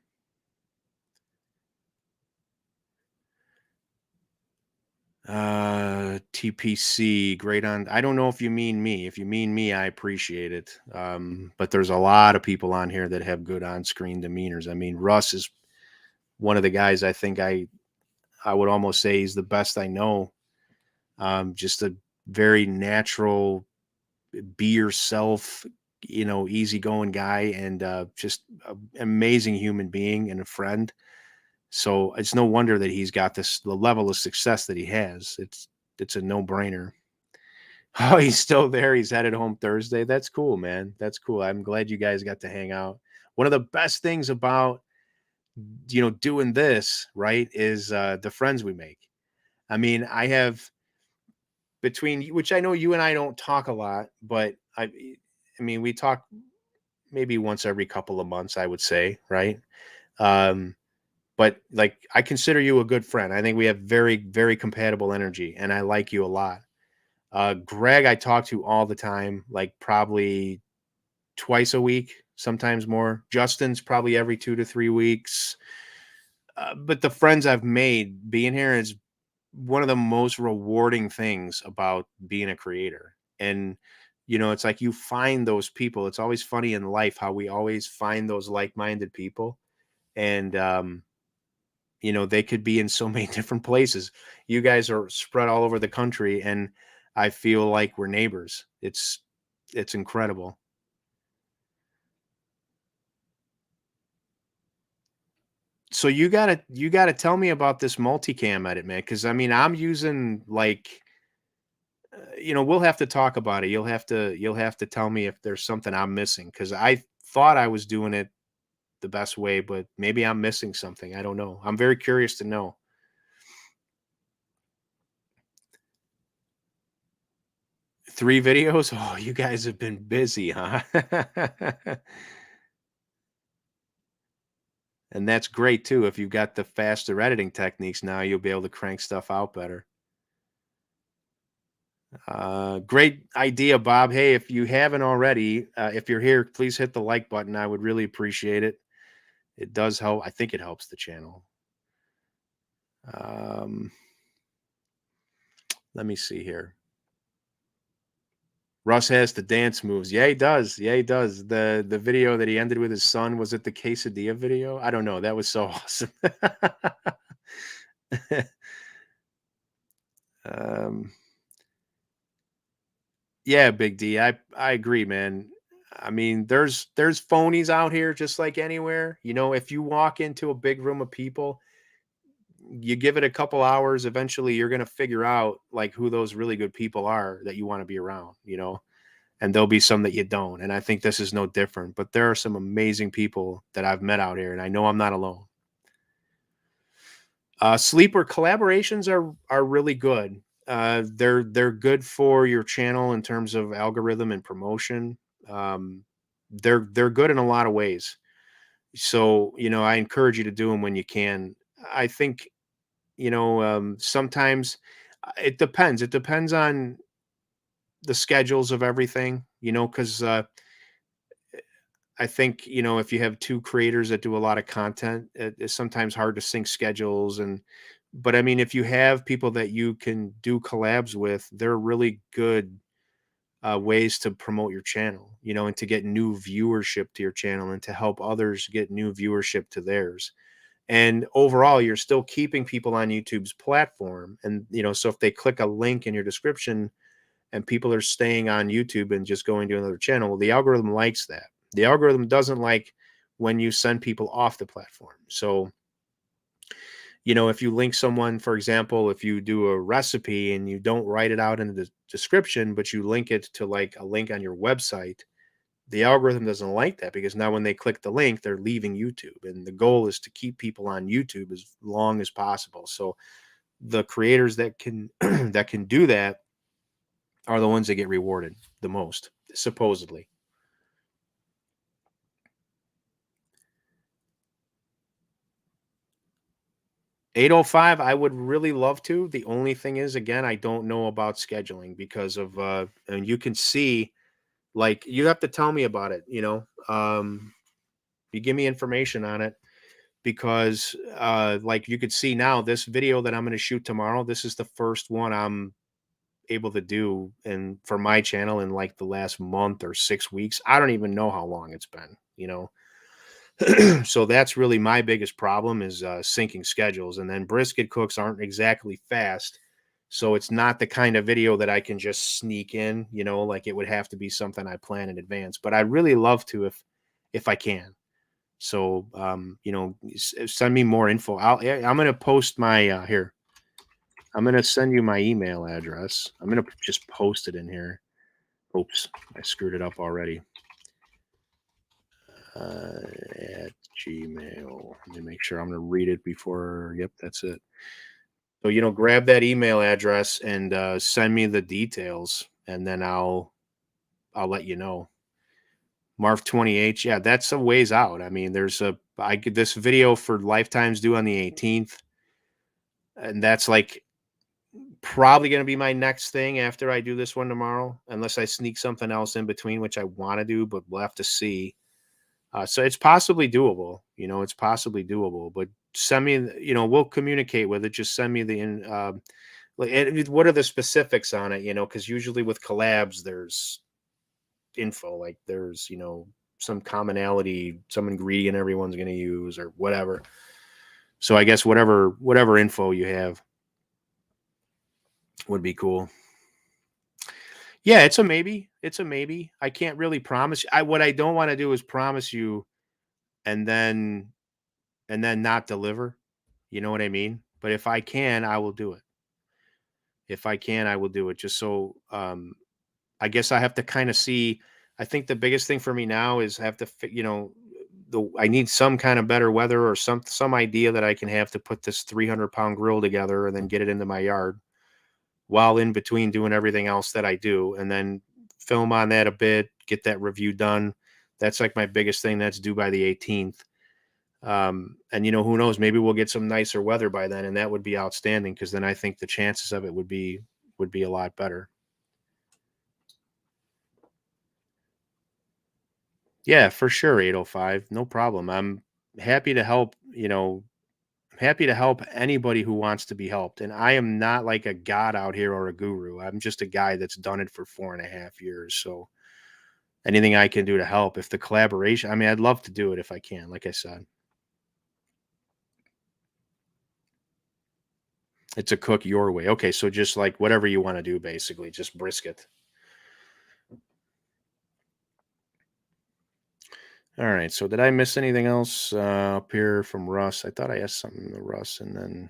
TPC, great on. I don't know if you mean me. If you mean me, I appreciate it. But there's a lot of people on here that have good on-screen demeanors. I mean, Russ is one of the guys I would almost say he's the best I know. Just a very natural, be yourself, easygoing guy, and just an amazing human being and a friend. So it's no wonder that he's got the level of success that he has. It's a no brainer. Oh, he's still there. He's headed home Thursday. That's cool, man. That's cool. I'm glad you guys got to hang out. One of the best things about doing this, right, is the friends we make. I mean, I have which I know you and I don't talk a lot, but I mean, we talk maybe once every couple of months, I would say, right? Um, but like I consider you a good friend. I think we have very, very compatible energy, and I like you a lot. Greg, I talk to all the time, like probably twice a week, sometimes more. Justin's probably every 2 to 3 weeks. But the friends I've made being here is one of the most rewarding things about being a creator. And, it's like you find those people. It's always funny in life how we always find those like minded people. And, they could be in so many different places. You guys are spread all over the country, and I feel like we're neighbors. It's incredible. So you gotta tell me about this multicam edit, man. Because I mean, I'm using like, we'll have to talk about it. You'll have to tell me if there's something I'm missing because I thought I was doing it the best way, but maybe I'm missing something. I don't know. I'm very curious to know. 3 videos? Oh, you guys have been busy, huh? And that's great too. If you've got the faster editing techniques now, you'll be able to crank stuff out better. Great idea, Bob. Hey, if you haven't already, if you're here, please hit the like button. I would really appreciate it. It does help. I think it helps the channel. Um, Let me see here. Russ has the dance moves. Yeah, he does. Yeah, he does. The video that he ended with his son, was it the quesadilla video? I don't know. That was so awesome. um, yeah, Big D. I agree, man. I mean, there's phonies out here just like anywhere. If you walk into a big room of people, you give it a couple hours, eventually you're gonna figure out like who those really good people are that you want to be around. And there'll be some that you don't. And I think this is no different. But there are some amazing people that I've met out here, and I know I'm not alone. Sleeper collaborations are really good. They're good for your channel in terms of algorithm and promotion. Um, they're good in a lot of ways. So I encourage you to do them when you can. I think sometimes it depends. It depends on the schedules of everything. Because I think, if you have two creators that do a lot of content, it's sometimes hard to sync schedules. But I mean, if you have people that you can do collabs with, they're really good ways to promote your channel, and to get new viewership to your channel and to help others get new viewership to theirs. And overall, you're still keeping people on YouTube's platform. And, so if they click a link in your description and people are staying on YouTube and just going to another channel, well, the algorithm likes that. The algorithm doesn't like when you send people off the platform. So, if you link someone, for example, if you do a recipe and you don't write it out in the description, but you link it to like a link on your website, the algorithm doesn't like that because now when they click the link, they're leaving YouTube. And the goal is to keep people on YouTube as long as possible. So the creators that can that can do that are the ones that get rewarded the most, supposedly. 8:05, I would really love to. The only thing is, again, I don't know about scheduling because of and you can see, like, you have to tell me about it. You give me information on it because like you could see now this video that I'm going to shoot tomorrow, this is the first one I'm able to do and for my channel in like the last month or 6 weeks. I don't even know how long it's been. So that's really my biggest problem is syncing schedules. And then brisket cooks aren't exactly fast. So it's not the kind of video that I can just sneak in, like it would have to be something I plan in advance. But I'd really love to if I can. So send me more info. I'm gonna post my here. I'm gonna send you my email address. I'm gonna just post it in here. Oops, I screwed it up already. At Gmail. Let me make sure I'm going to read it before. Yep, that's it. So grab that email address and send me the details, and then I'll let you know. Marv 28. Yeah, that's a ways out. I mean, I get this video for Lifetime's due on the 18th, and that's like probably going to be my next thing after I do this one tomorrow, unless I sneak something else in between, which I want to do, but we'll have to see. So it's possibly doable. It's possibly doable. But send me, we'll communicate with it. Just send me what are the specifics on it? Because usually with collabs, there's info, like there's some commonality, some ingredient everyone's going to use or whatever. So I guess whatever info you have would be cool. Yeah, it's a maybe. It's a maybe. I can't really promise. What I don't want to do is promise you and then not deliver. You know what I mean? But if I can, I will do it. If I can, I will do it. Just so I guess I have to kind of see. I think the biggest thing for me now is I have to I need some kind of better weather or some idea that I can have to put this 300-pound grill together and then get it into my yard while in between doing everything else that I do, and then film on that a bit, get that review done. That's like my biggest thing. That's due by the 18th. And who knows, maybe we'll get some nicer weather by then, and that would be outstanding, because then I think the chances of it would be a lot better. Yeah, for sure. 805, no problem. I'm happy to help, happy to help anybody who wants to be helped. And I am not like a god out here or a guru. I'm just a guy that's done it for 4.5 years. So anything I can do to help, if the collaboration, I mean, I'd love to do it if I can, like I said. It's a cook your way. Okay, so just like whatever you want to do, basically, just brisket. All right. So did I miss anything else up here from Russ? I thought I asked something to Russ, and then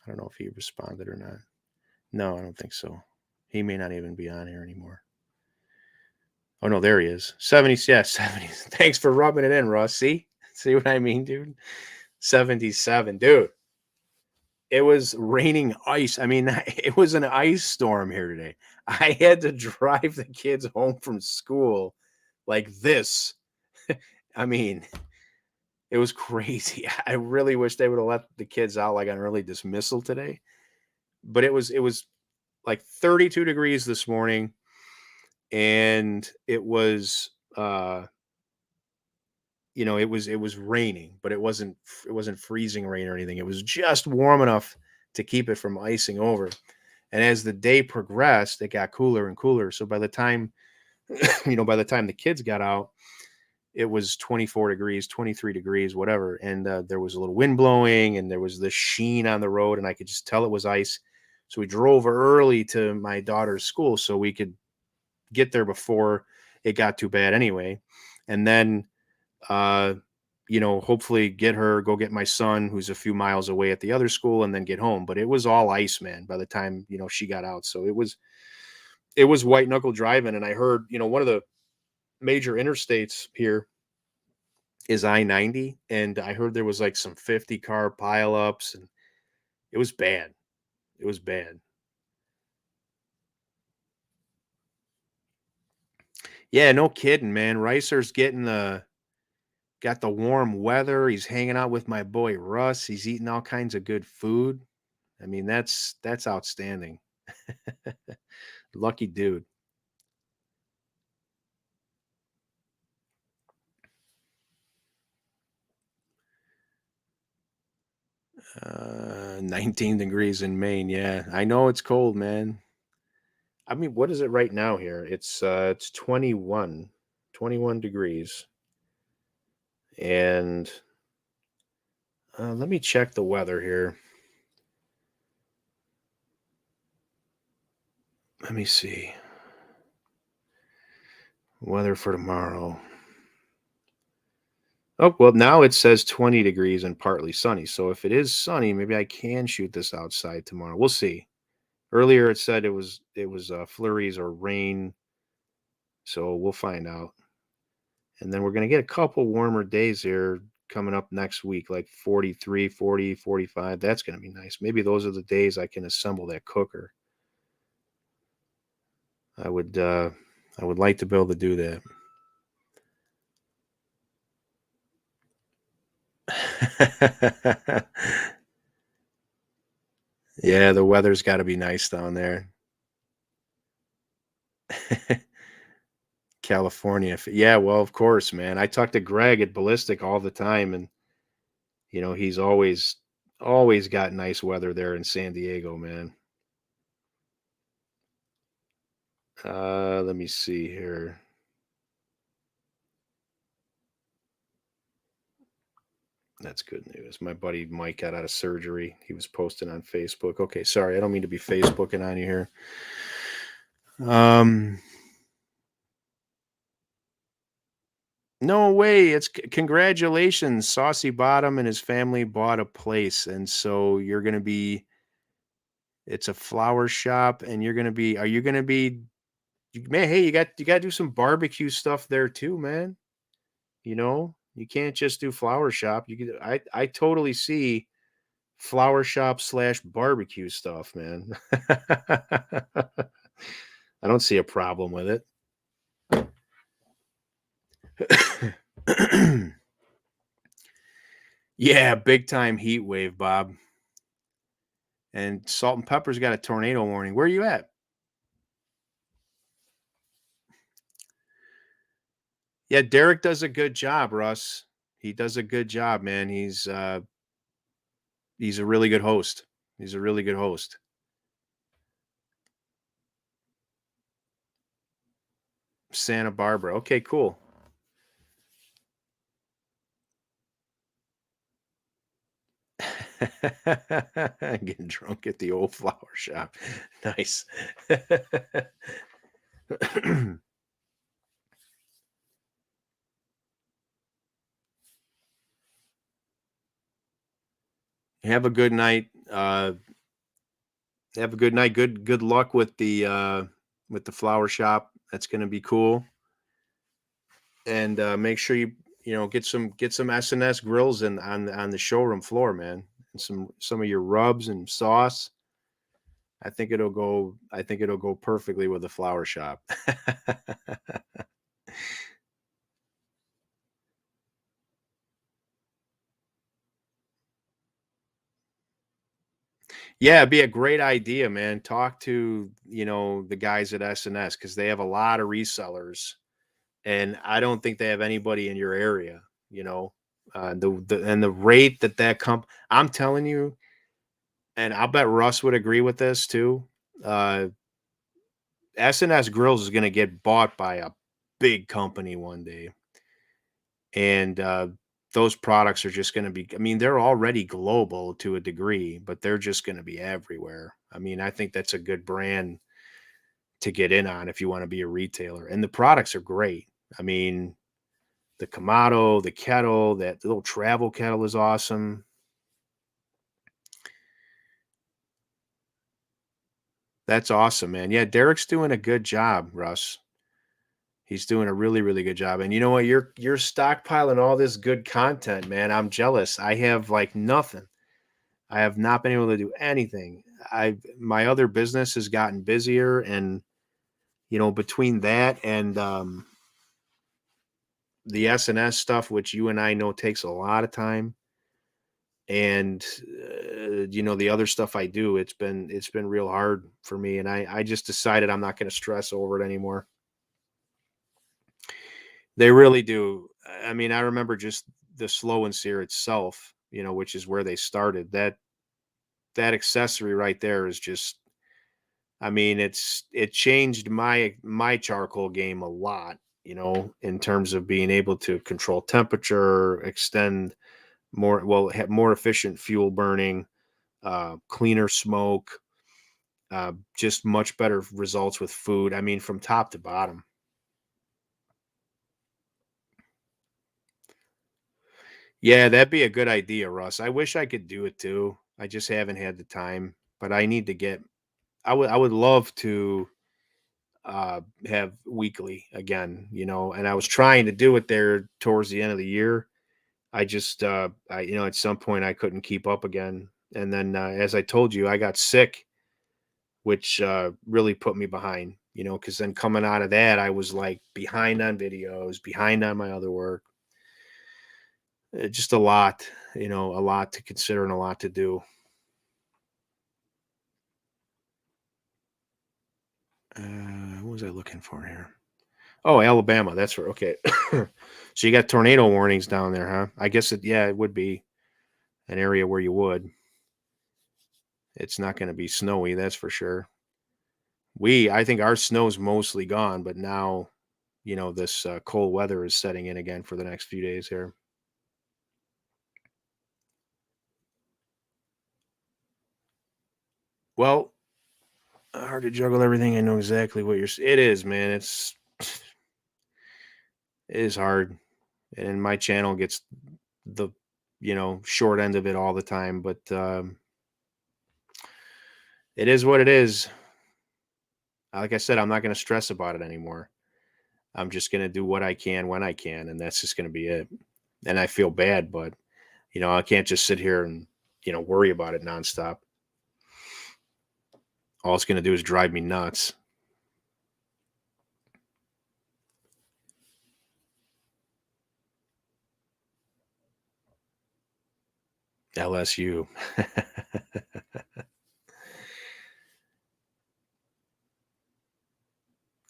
I don't know if he responded or not. No, I don't think so. He may not even be on here anymore. Oh no, there he is. 70s, yeah, 70s. Thanks for rubbing it in, Russ. See what I mean, dude? 77, dude. It was raining ice. I mean, it was an ice storm here today. I had to drive the kids home from school like this. I mean, it was crazy. I really wish they would have let the kids out like an early dismissal today. But it was like 32 degrees this morning, and it was it was raining, but it wasn't freezing rain or anything. It was just warm enough to keep it from icing over. And as the day progressed, it got cooler and cooler. So by the time the kids got out, it was 24 degrees, 23 degrees, whatever. And there was a little wind blowing, and there was this sheen on the road, and I could just tell it was ice. So we drove early to my daughter's school so we could get there before it got too bad anyway. And then, hopefully go get my son, who's a few miles away at the other school, and then get home. But it was all ice, man, by the time, she got out. So it was white knuckle driving. And I heard, one of the major interstates here is I-90, and I heard there was like some 50-car pileups, and it was bad. It was bad. Yeah, no kidding, man. Ricer's got the warm weather. He's hanging out with my boy Russ. He's eating all kinds of good food. I mean, that's outstanding. Lucky dude. 19 degrees in Maine. Yeah, I know it's cold, man. I mean, what is it right now here? It's 21 degrees. And let me check the weather here. Let me see. Weather for tomorrow. Oh, well, now it says 20 degrees and partly sunny. So if it is sunny, maybe I can shoot this outside tomorrow. We'll see. Earlier it said it was flurries or rain. So we'll find out. And then we're going to get a couple warmer days here coming up next week, like 43, 40, 45. That's going to be nice. Maybe those are the days I can assemble that cooker. I would like to be able to do that. Yeah, the weather's got to be nice down there. California. Yeah, well, of course, man. I talk to Greg at Ballistic all the time, and he's always got nice weather there in San Diego, man. Let me see here. That's good news. My buddy Mike got out of surgery. He was posting on Facebook. Okay, sorry, I don't mean to be Facebooking on you here. Um, no way. It's congratulations. Saucy Bottom and his family bought a place, and so you're gonna be. It's a flower shop, and you're gonna be. Are you gonna be? Man, hey, you got to do some barbecue stuff there too, man. You can't just do flower shop. You could. I totally see flower shop slash barbecue stuff, man. I don't see a problem with it. Yeah, big time heat wave, Bob. And Salt and Pepper's got a tornado warning. Where are you at? Yeah, Derek does a good job, Russ. He does a good job, man. He's a really good host. He's a really good host. Santa Barbara. Okay, cool. Getting drunk at the old flower shop. Nice. Have a good night. Have a good night. Good luck with the flower shop. That's going to be cool. And make sure you get some S&S grills in on the showroom floor, man. And some of your rubs and sauce. I think it'll go perfectly with the flower shop. Yeah, it'd be a great idea, man. Talk to, the guys at S&S because they have a lot of resellers, and I don't think they have anybody in your area, you know. The rate I'm telling you, and I'll bet Russ would agree with this too. Uh S&S Grills is going to get bought by a big company one day, and those products are just going to be. I mean, they're already global to a degree, but they're just going to be everywhere. I mean, I think that's a good brand to get in on if you want to be a retailer, and the products are great. I mean, the Kamado, the kettle, that little travel kettle is awesome. That's awesome, man. Yeah, Derek's doing a good job, Russ. He's doing a really, really good job. And you know what? You're stockpiling all this good content, man. I'm jealous. I have like nothing. I have not been able to do anything. My other business has gotten busier, and between that and the SNS stuff, which you and I know takes a lot of time, and the other stuff I do, it's been real hard for me, and I just decided I'm not going to stress over it anymore. They really do. I mean, I remember just the Slow and Sear itself, which is where they started. That accessory right there is just. I mean, it changed my charcoal game a lot, in terms of being able to control temperature, extend have more efficient fuel burning, cleaner smoke, just much better results with food. I mean, from top to bottom. Yeah, that'd be a good idea, Russ. I wish I could do it too. I just haven't had the time, but I need to get. I would love to have weekly again, and I was trying to do it there towards the end of the year. I just, at some point I couldn't keep up again. And then, as I told you, I got sick, which really put me behind, because then coming out of that, I was like behind on videos, behind on my other work. Just a lot, a lot to consider and a lot to do. What was I looking for here? Oh, Alabama. That's where. Okay. So you got tornado warnings down there, huh? I guess yeah, it would be an area where you would. It's not going to be snowy, that's for sure. I think our snow's mostly gone, but now, this cold weather is setting in again for the next few days here. Well, hard to juggle everything. I know exactly what it is, man. It is hard. And my channel gets the, short end of it all the time, but it is what it is. Like I said, I'm not going to stress about it anymore. I'm just going to do what I can when I can, and that's just going to be it. And I feel bad, but I can't just sit here and worry about it nonstop. All it's going to do is drive me nuts. LSU.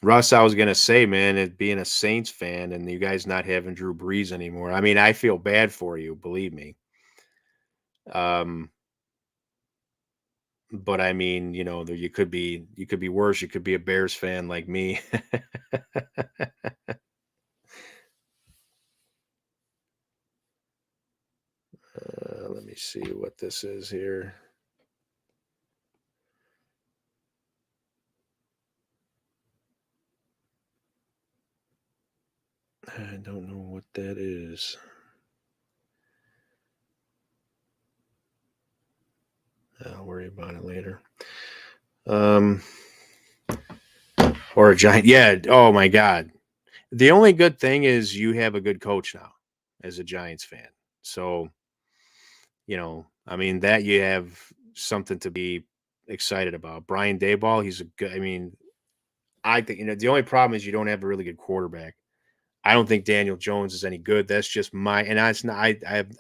Russ, I was gonna say, man, it being a Saints fan and you guys not having Drew Brees anymore. I mean, I feel bad for you, believe me. Um, but I mean, you could be worse. You could be a Bears fan like me. Let me see what this is here. I don't know what that is. I'll worry about it later. Um, or a giant. Yeah. Oh my God. The only good thing is you have a good coach now as a Giants fan. So, I mean, that you have something to be excited about. Brian Dayball, he's a good, I mean, I think, the only problem is you don't have a really good quarterback. I don't think Daniel Jones is any good. That's just and it's not,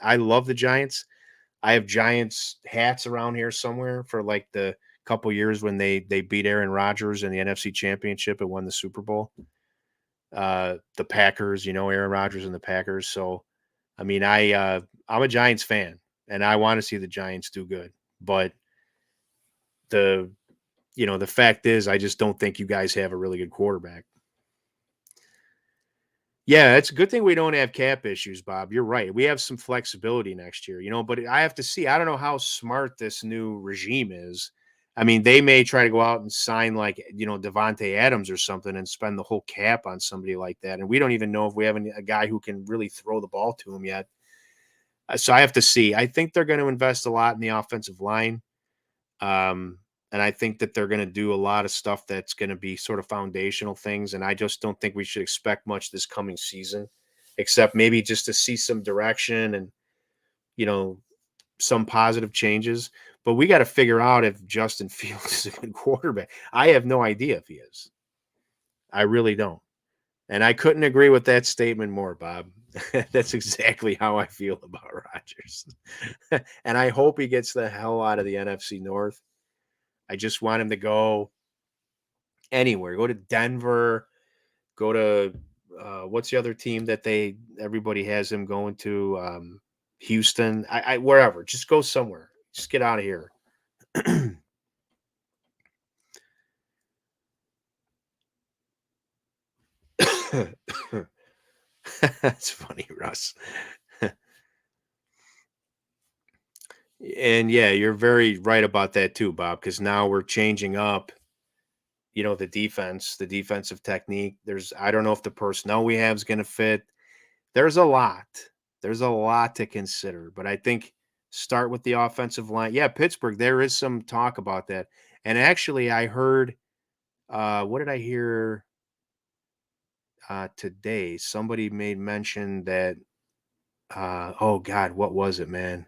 I love the Giants. I have Giants hats around here somewhere for like the couple years when they beat Aaron Rodgers in the NFC Championship and won the Super Bowl. The Packers, Aaron Rodgers and the Packers. So, I mean, I'm a Giants fan and I want to see the Giants do good. But the the fact is I just don't think you guys have a really good quarterback. Yeah, it's a good thing we don't have cap issues, Bob. You're right. We have some flexibility next year, but I have to see. I don't know how smart this new regime is. I mean, they may try to go out and sign like, Devontae Adams or something and spend the whole cap on somebody like that. And we don't even know if we have a guy who can really throw the ball to him yet. So I have to see. I think they're going to invest a lot in the offensive line. Um, and I think that they're going to do a lot of stuff that's going to be sort of foundational things. And I just don't think we should expect much this coming season, except maybe just to see some direction and, you know, some positive changes. But we got to figure out if Justin Fields is a good quarterback. I have no idea if he is. I really don't. And I couldn't agree with that statement more, Bob. That's exactly how I feel about Rodgers. And I hope he gets the hell out of the NFC North. I just want him to go anywhere. Go to Denver. Go to what's the other team that everybody has him going to? Houston. I wherever. Just go somewhere. Just get out of here. That's funny, Russ. And yeah, you're very right about that too, Bob, because now we're changing up, the defensive technique. I don't know if the personnel we have is going to fit. There's a lot. There's a lot to consider, but I think start with the offensive line. Yeah, Pittsburgh, there is some talk about that. And actually, I heard, what did I hear today? Somebody made mention that, oh God, what was it, man?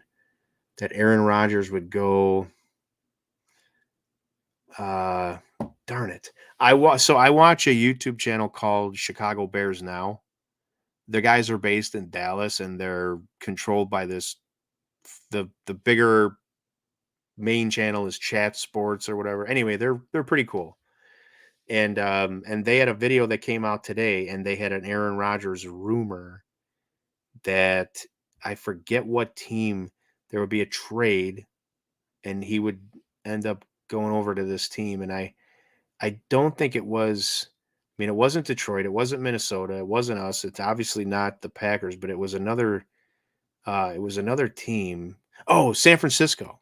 That Aaron Rodgers would go. Uh, Darn it. I watch a YouTube channel called Chicago Bears Now, The guys are based in Dallas, and they're controlled by the bigger main channel is Chat Sports or whatever. Anyway, they're pretty cool. And they had a video that came out today, and they had an Aaron Rodgers rumor that I forget what team there would be a trade, and he would end up going over to this team. And I don't think it was. I mean, it wasn't Detroit, it wasn't Minnesota, it wasn't us. It's obviously not the Packers, but it was another. It was another team. Oh, San Francisco.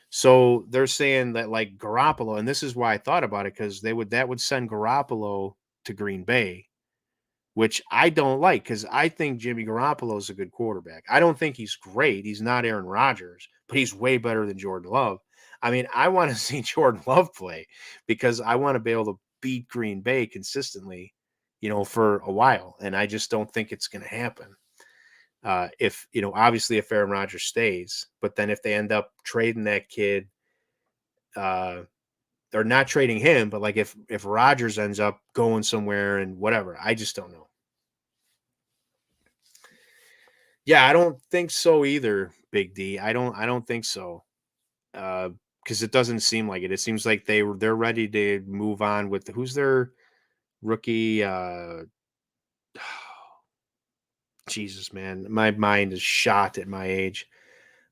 So they're saying that like Garoppolo, and this is why I thought about it because that would send Garoppolo to Green Bay, which I don't like because I think Jimmy Garoppolo is a good quarterback. I don't think he's great. He's not Aaron Rodgers, but he's way better than Jordan Love. I mean, I want to see Jordan Love play because I want to be able to beat Green Bay consistently, for a while. And I just don't think it's going to happen. If obviously if Aaron Rodgers stays, but then if they end up trading that kid, or not trading him, but like if Rodgers ends up going somewhere and whatever, I just don't know. Yeah, I don't think so either, Big D. I don't think so. Because it doesn't seem like it. It seems like they're ready to move on with who's their rookie. Jesus, man, my mind is shot at my age.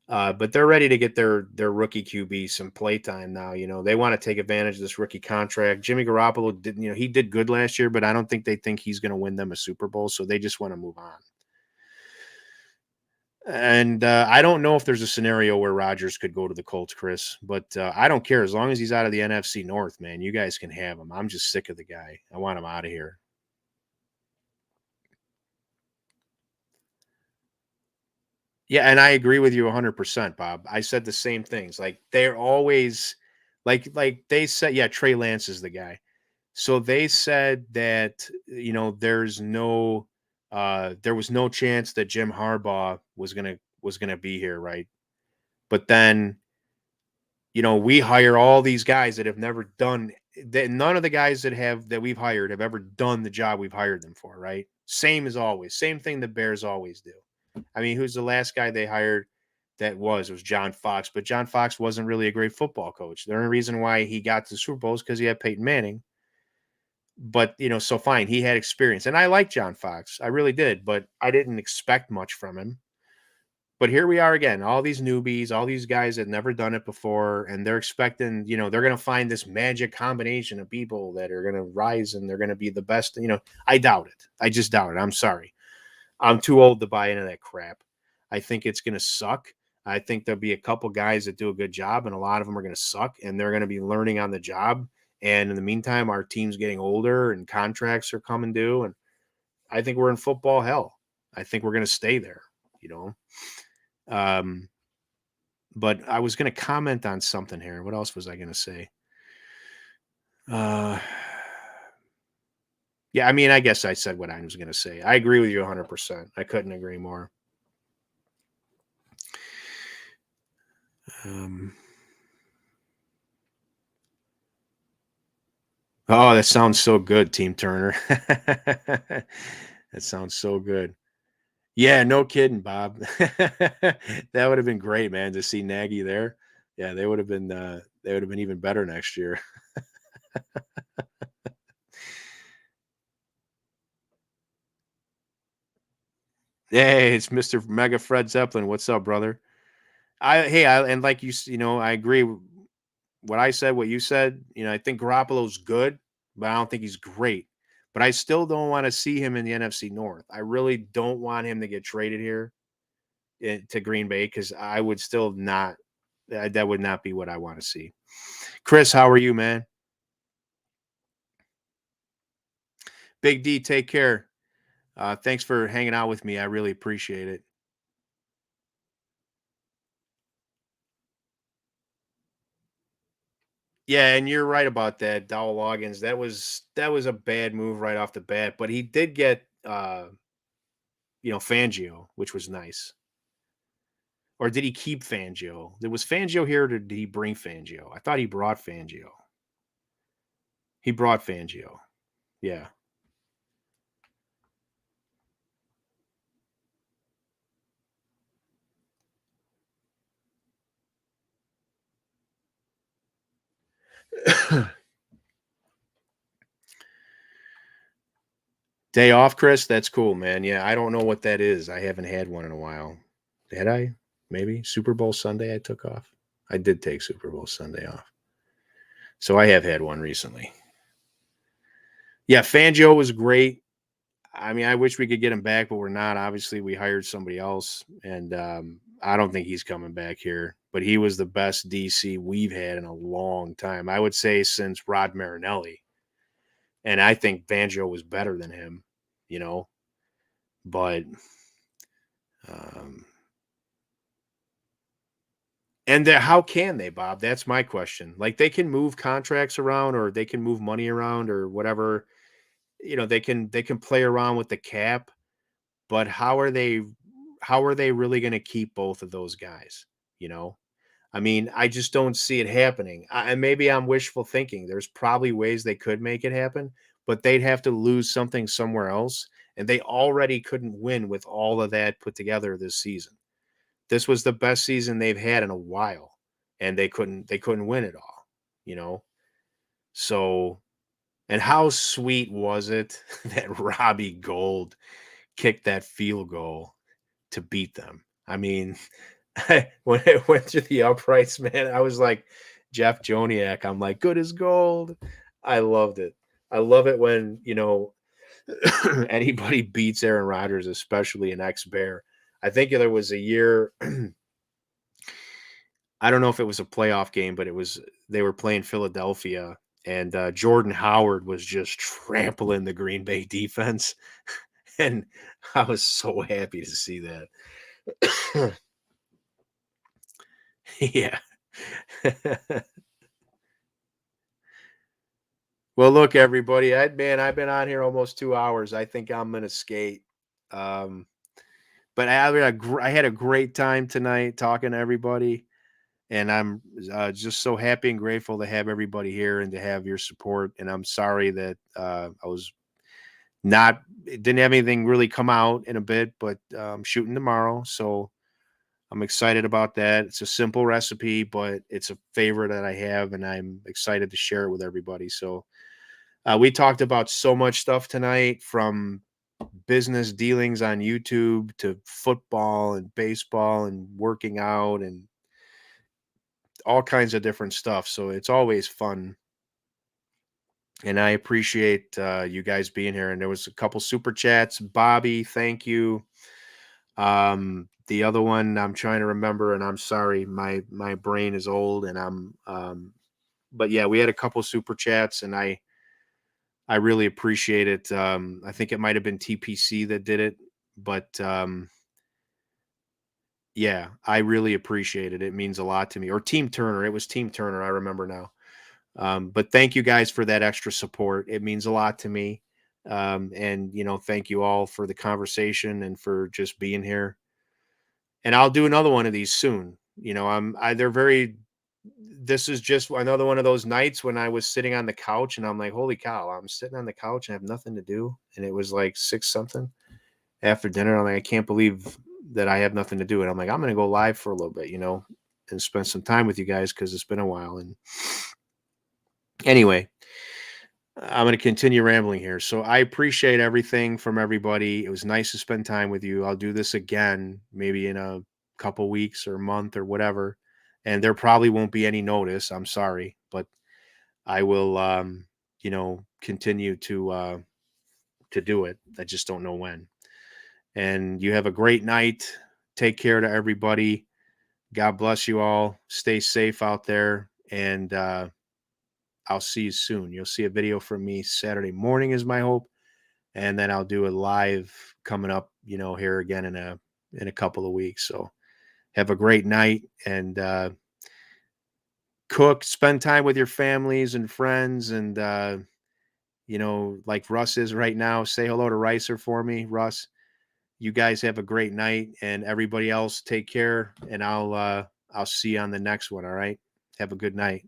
But they're ready to get their rookie QB some play time now. They want to take advantage of this rookie contract. Jimmy Garoppolo did, he did good last year, but I don't think they think he's going to win them a Super Bowl, so they just want to move on. And I don't know if there's a scenario where Rodgers could go to the Colts, Chris, but I don't care as long as he's out of the NFC North, man. You guys can have him. I'm just sick of the guy. I want him out of here. Yeah, and I agree with you 100%, Bob. I said the same things. Like they're always like they said, yeah, Trey Lance is the guy. So they said that there was no chance that Jim Harbaugh was gonna be here, right? But then we hire all these guys that have never done that. None of the guys that we've hired have ever done the job we've hired them for, right? Same as always. Same thing the Bears always do. I mean, who's the last guy they hired that was John Fox, but John Fox wasn't really a great football coach. The only reason why he got to the Super Bowl is because he had Peyton Manning. But so fine, he had experience. And I like John Fox. I really did, but I didn't expect much from him. But here we are again, all these newbies, all these guys that never done it before, and they're expecting, they're going to find this magic combination of people that are going to rise and they're going to be the best. I doubt it. I just doubt it. I'm sorry. I'm too old to buy into that crap. I think it's going to suck. I think there'll be a couple guys that do a good job, and a lot of them are going to suck, and they're going to be learning on the job. And in the meantime, our team's getting older and contracts are coming due. And I think we're in football hell. I think we're going to stay there, you know. Um, but I was going to comment on something here. What else was I going to say? Uh, yeah, I mean, I guess I said what I was going to say. I agree with you 100%. I couldn't agree more. Oh, that sounds so good, Team Turner. That sounds so good. Yeah, no kidding, Bob. That would have been great, man, to see Nagy there. Yeah, they would have been even better next year. Hey, it's Mr. Mega Fred Zeppelin. What's up, brother? And like I agree with what I said, what you said. I think Garoppolo's good, but I don't think he's great. But I still don't want to see him in the NFC North. I really don't want him to get traded here to Green Bay because I would still not. That would not be what I want to see. Chris, how are you, man? Big D, take care. Thanks for hanging out with me. I really appreciate it. Yeah, and you're right about that, Dowell Loggins. That was a bad move right off the bat, but he did get Fangio, which was nice. Or did he keep Fangio? There was Fangio here, or did he bring Fangio? I thought he brought Fangio. He brought Fangio. Yeah. Day off, Chris? That's cool, man. Yeah, I don't know what that is. I haven't had one in a while. Had I? Maybe Super Bowl Sunday I took off. I did take Super Bowl Sunday off. So I have had one recently. Yeah, Fangio was great. I mean, I wish we could get him back, but we're not. Obviously, we hired somebody else, and I don't think he's coming back here. But he was the best DC we've had in a long time. I would say since Rod Marinelli, and I think Fangio was better than him. You know, but um, and how can they, Bob? That's my question. Like they can move contracts around, or they can move money around, or whatever. They can play around with the cap, but how are they really going to keep both of those guys? You know, I mean, I just don't see it happening. And maybe I'm wishful thinking. There's probably ways they could make it happen, but they'd have to lose something somewhere else, and they already couldn't win with all of that put together this season. This was the best season they've had in a while, and they couldn't win it all, you know? So, and how sweet was it that Robbie Gold kicked that field goal to beat them? I mean, when it went to the uprights, man, I was like Jeff Joniak. I'm like, good as gold. I loved it. I love it when, anybody beats Aaron Rodgers, especially an ex-Bear. I think there was a year I don't know if it was a playoff game, but they were playing Philadelphia, and Jordan Howard was just trampling the Green Bay defense, and I was so happy to see that. Yeah. Well, look, everybody, I've been on here almost 2 hours. I think I'm gonna skate. Um, but I had a great time tonight talking to everybody. And I'm just so happy and grateful to have everybody here and to have your support. And I'm sorry that I was not didn't have anything really come out in a bit, but I'm shooting tomorrow, so I'm excited about that. It's a simple recipe, but it's a favorite that I have, and I'm excited to share it with everybody. So we talked about so much stuff tonight, from business dealings on YouTube to football and baseball and working out and all kinds of different stuff. So it's always fun. And I appreciate you guys being here. And there was a couple super chats. Bobby, thank you. The other one I'm trying to remember, and I'm sorry, my brain is old, and but yeah, we had a couple super chats, and I really appreciate it. I think it might have been TPC that did it, but yeah, I really appreciate it. It means a lot to me. Or Team Turner. It was Team Turner. I remember now. But thank you guys for that extra support. It means a lot to me. And thank you all for the conversation and for just being here. And I'll do another one of these soon. They're very, this is just another one of those nights when I was sitting on the couch and I'm like, holy cow, I'm sitting on the couch and I have nothing to do. And it was like 6 something after dinner. I'm like, I can't believe that I have nothing to do. And I'm like, I'm going to go live for a little bit, and spend some time with you guys, because it's been a while. And anyway, I'm going to continue rambling here. So I appreciate everything from everybody. It was nice to spend time with you. I'll do this again, maybe in a couple weeks or a month or whatever. And there probably won't be any notice. I'm sorry, but I will, continue to do it. I just don't know when. And you have a great night. Take care to everybody. God bless you all. Stay safe out there. And, I'll see you soon. You'll see a video from me Saturday morning is my hope. And then I'll do a live coming up, here again in a couple of weeks. So have a great night, and spend time with your families and friends, and like Russ is right now. Say hello to Ricer for me, Russ. You guys have a great night, and everybody else take care, and I'll see you on the next one. All right. Have a good night.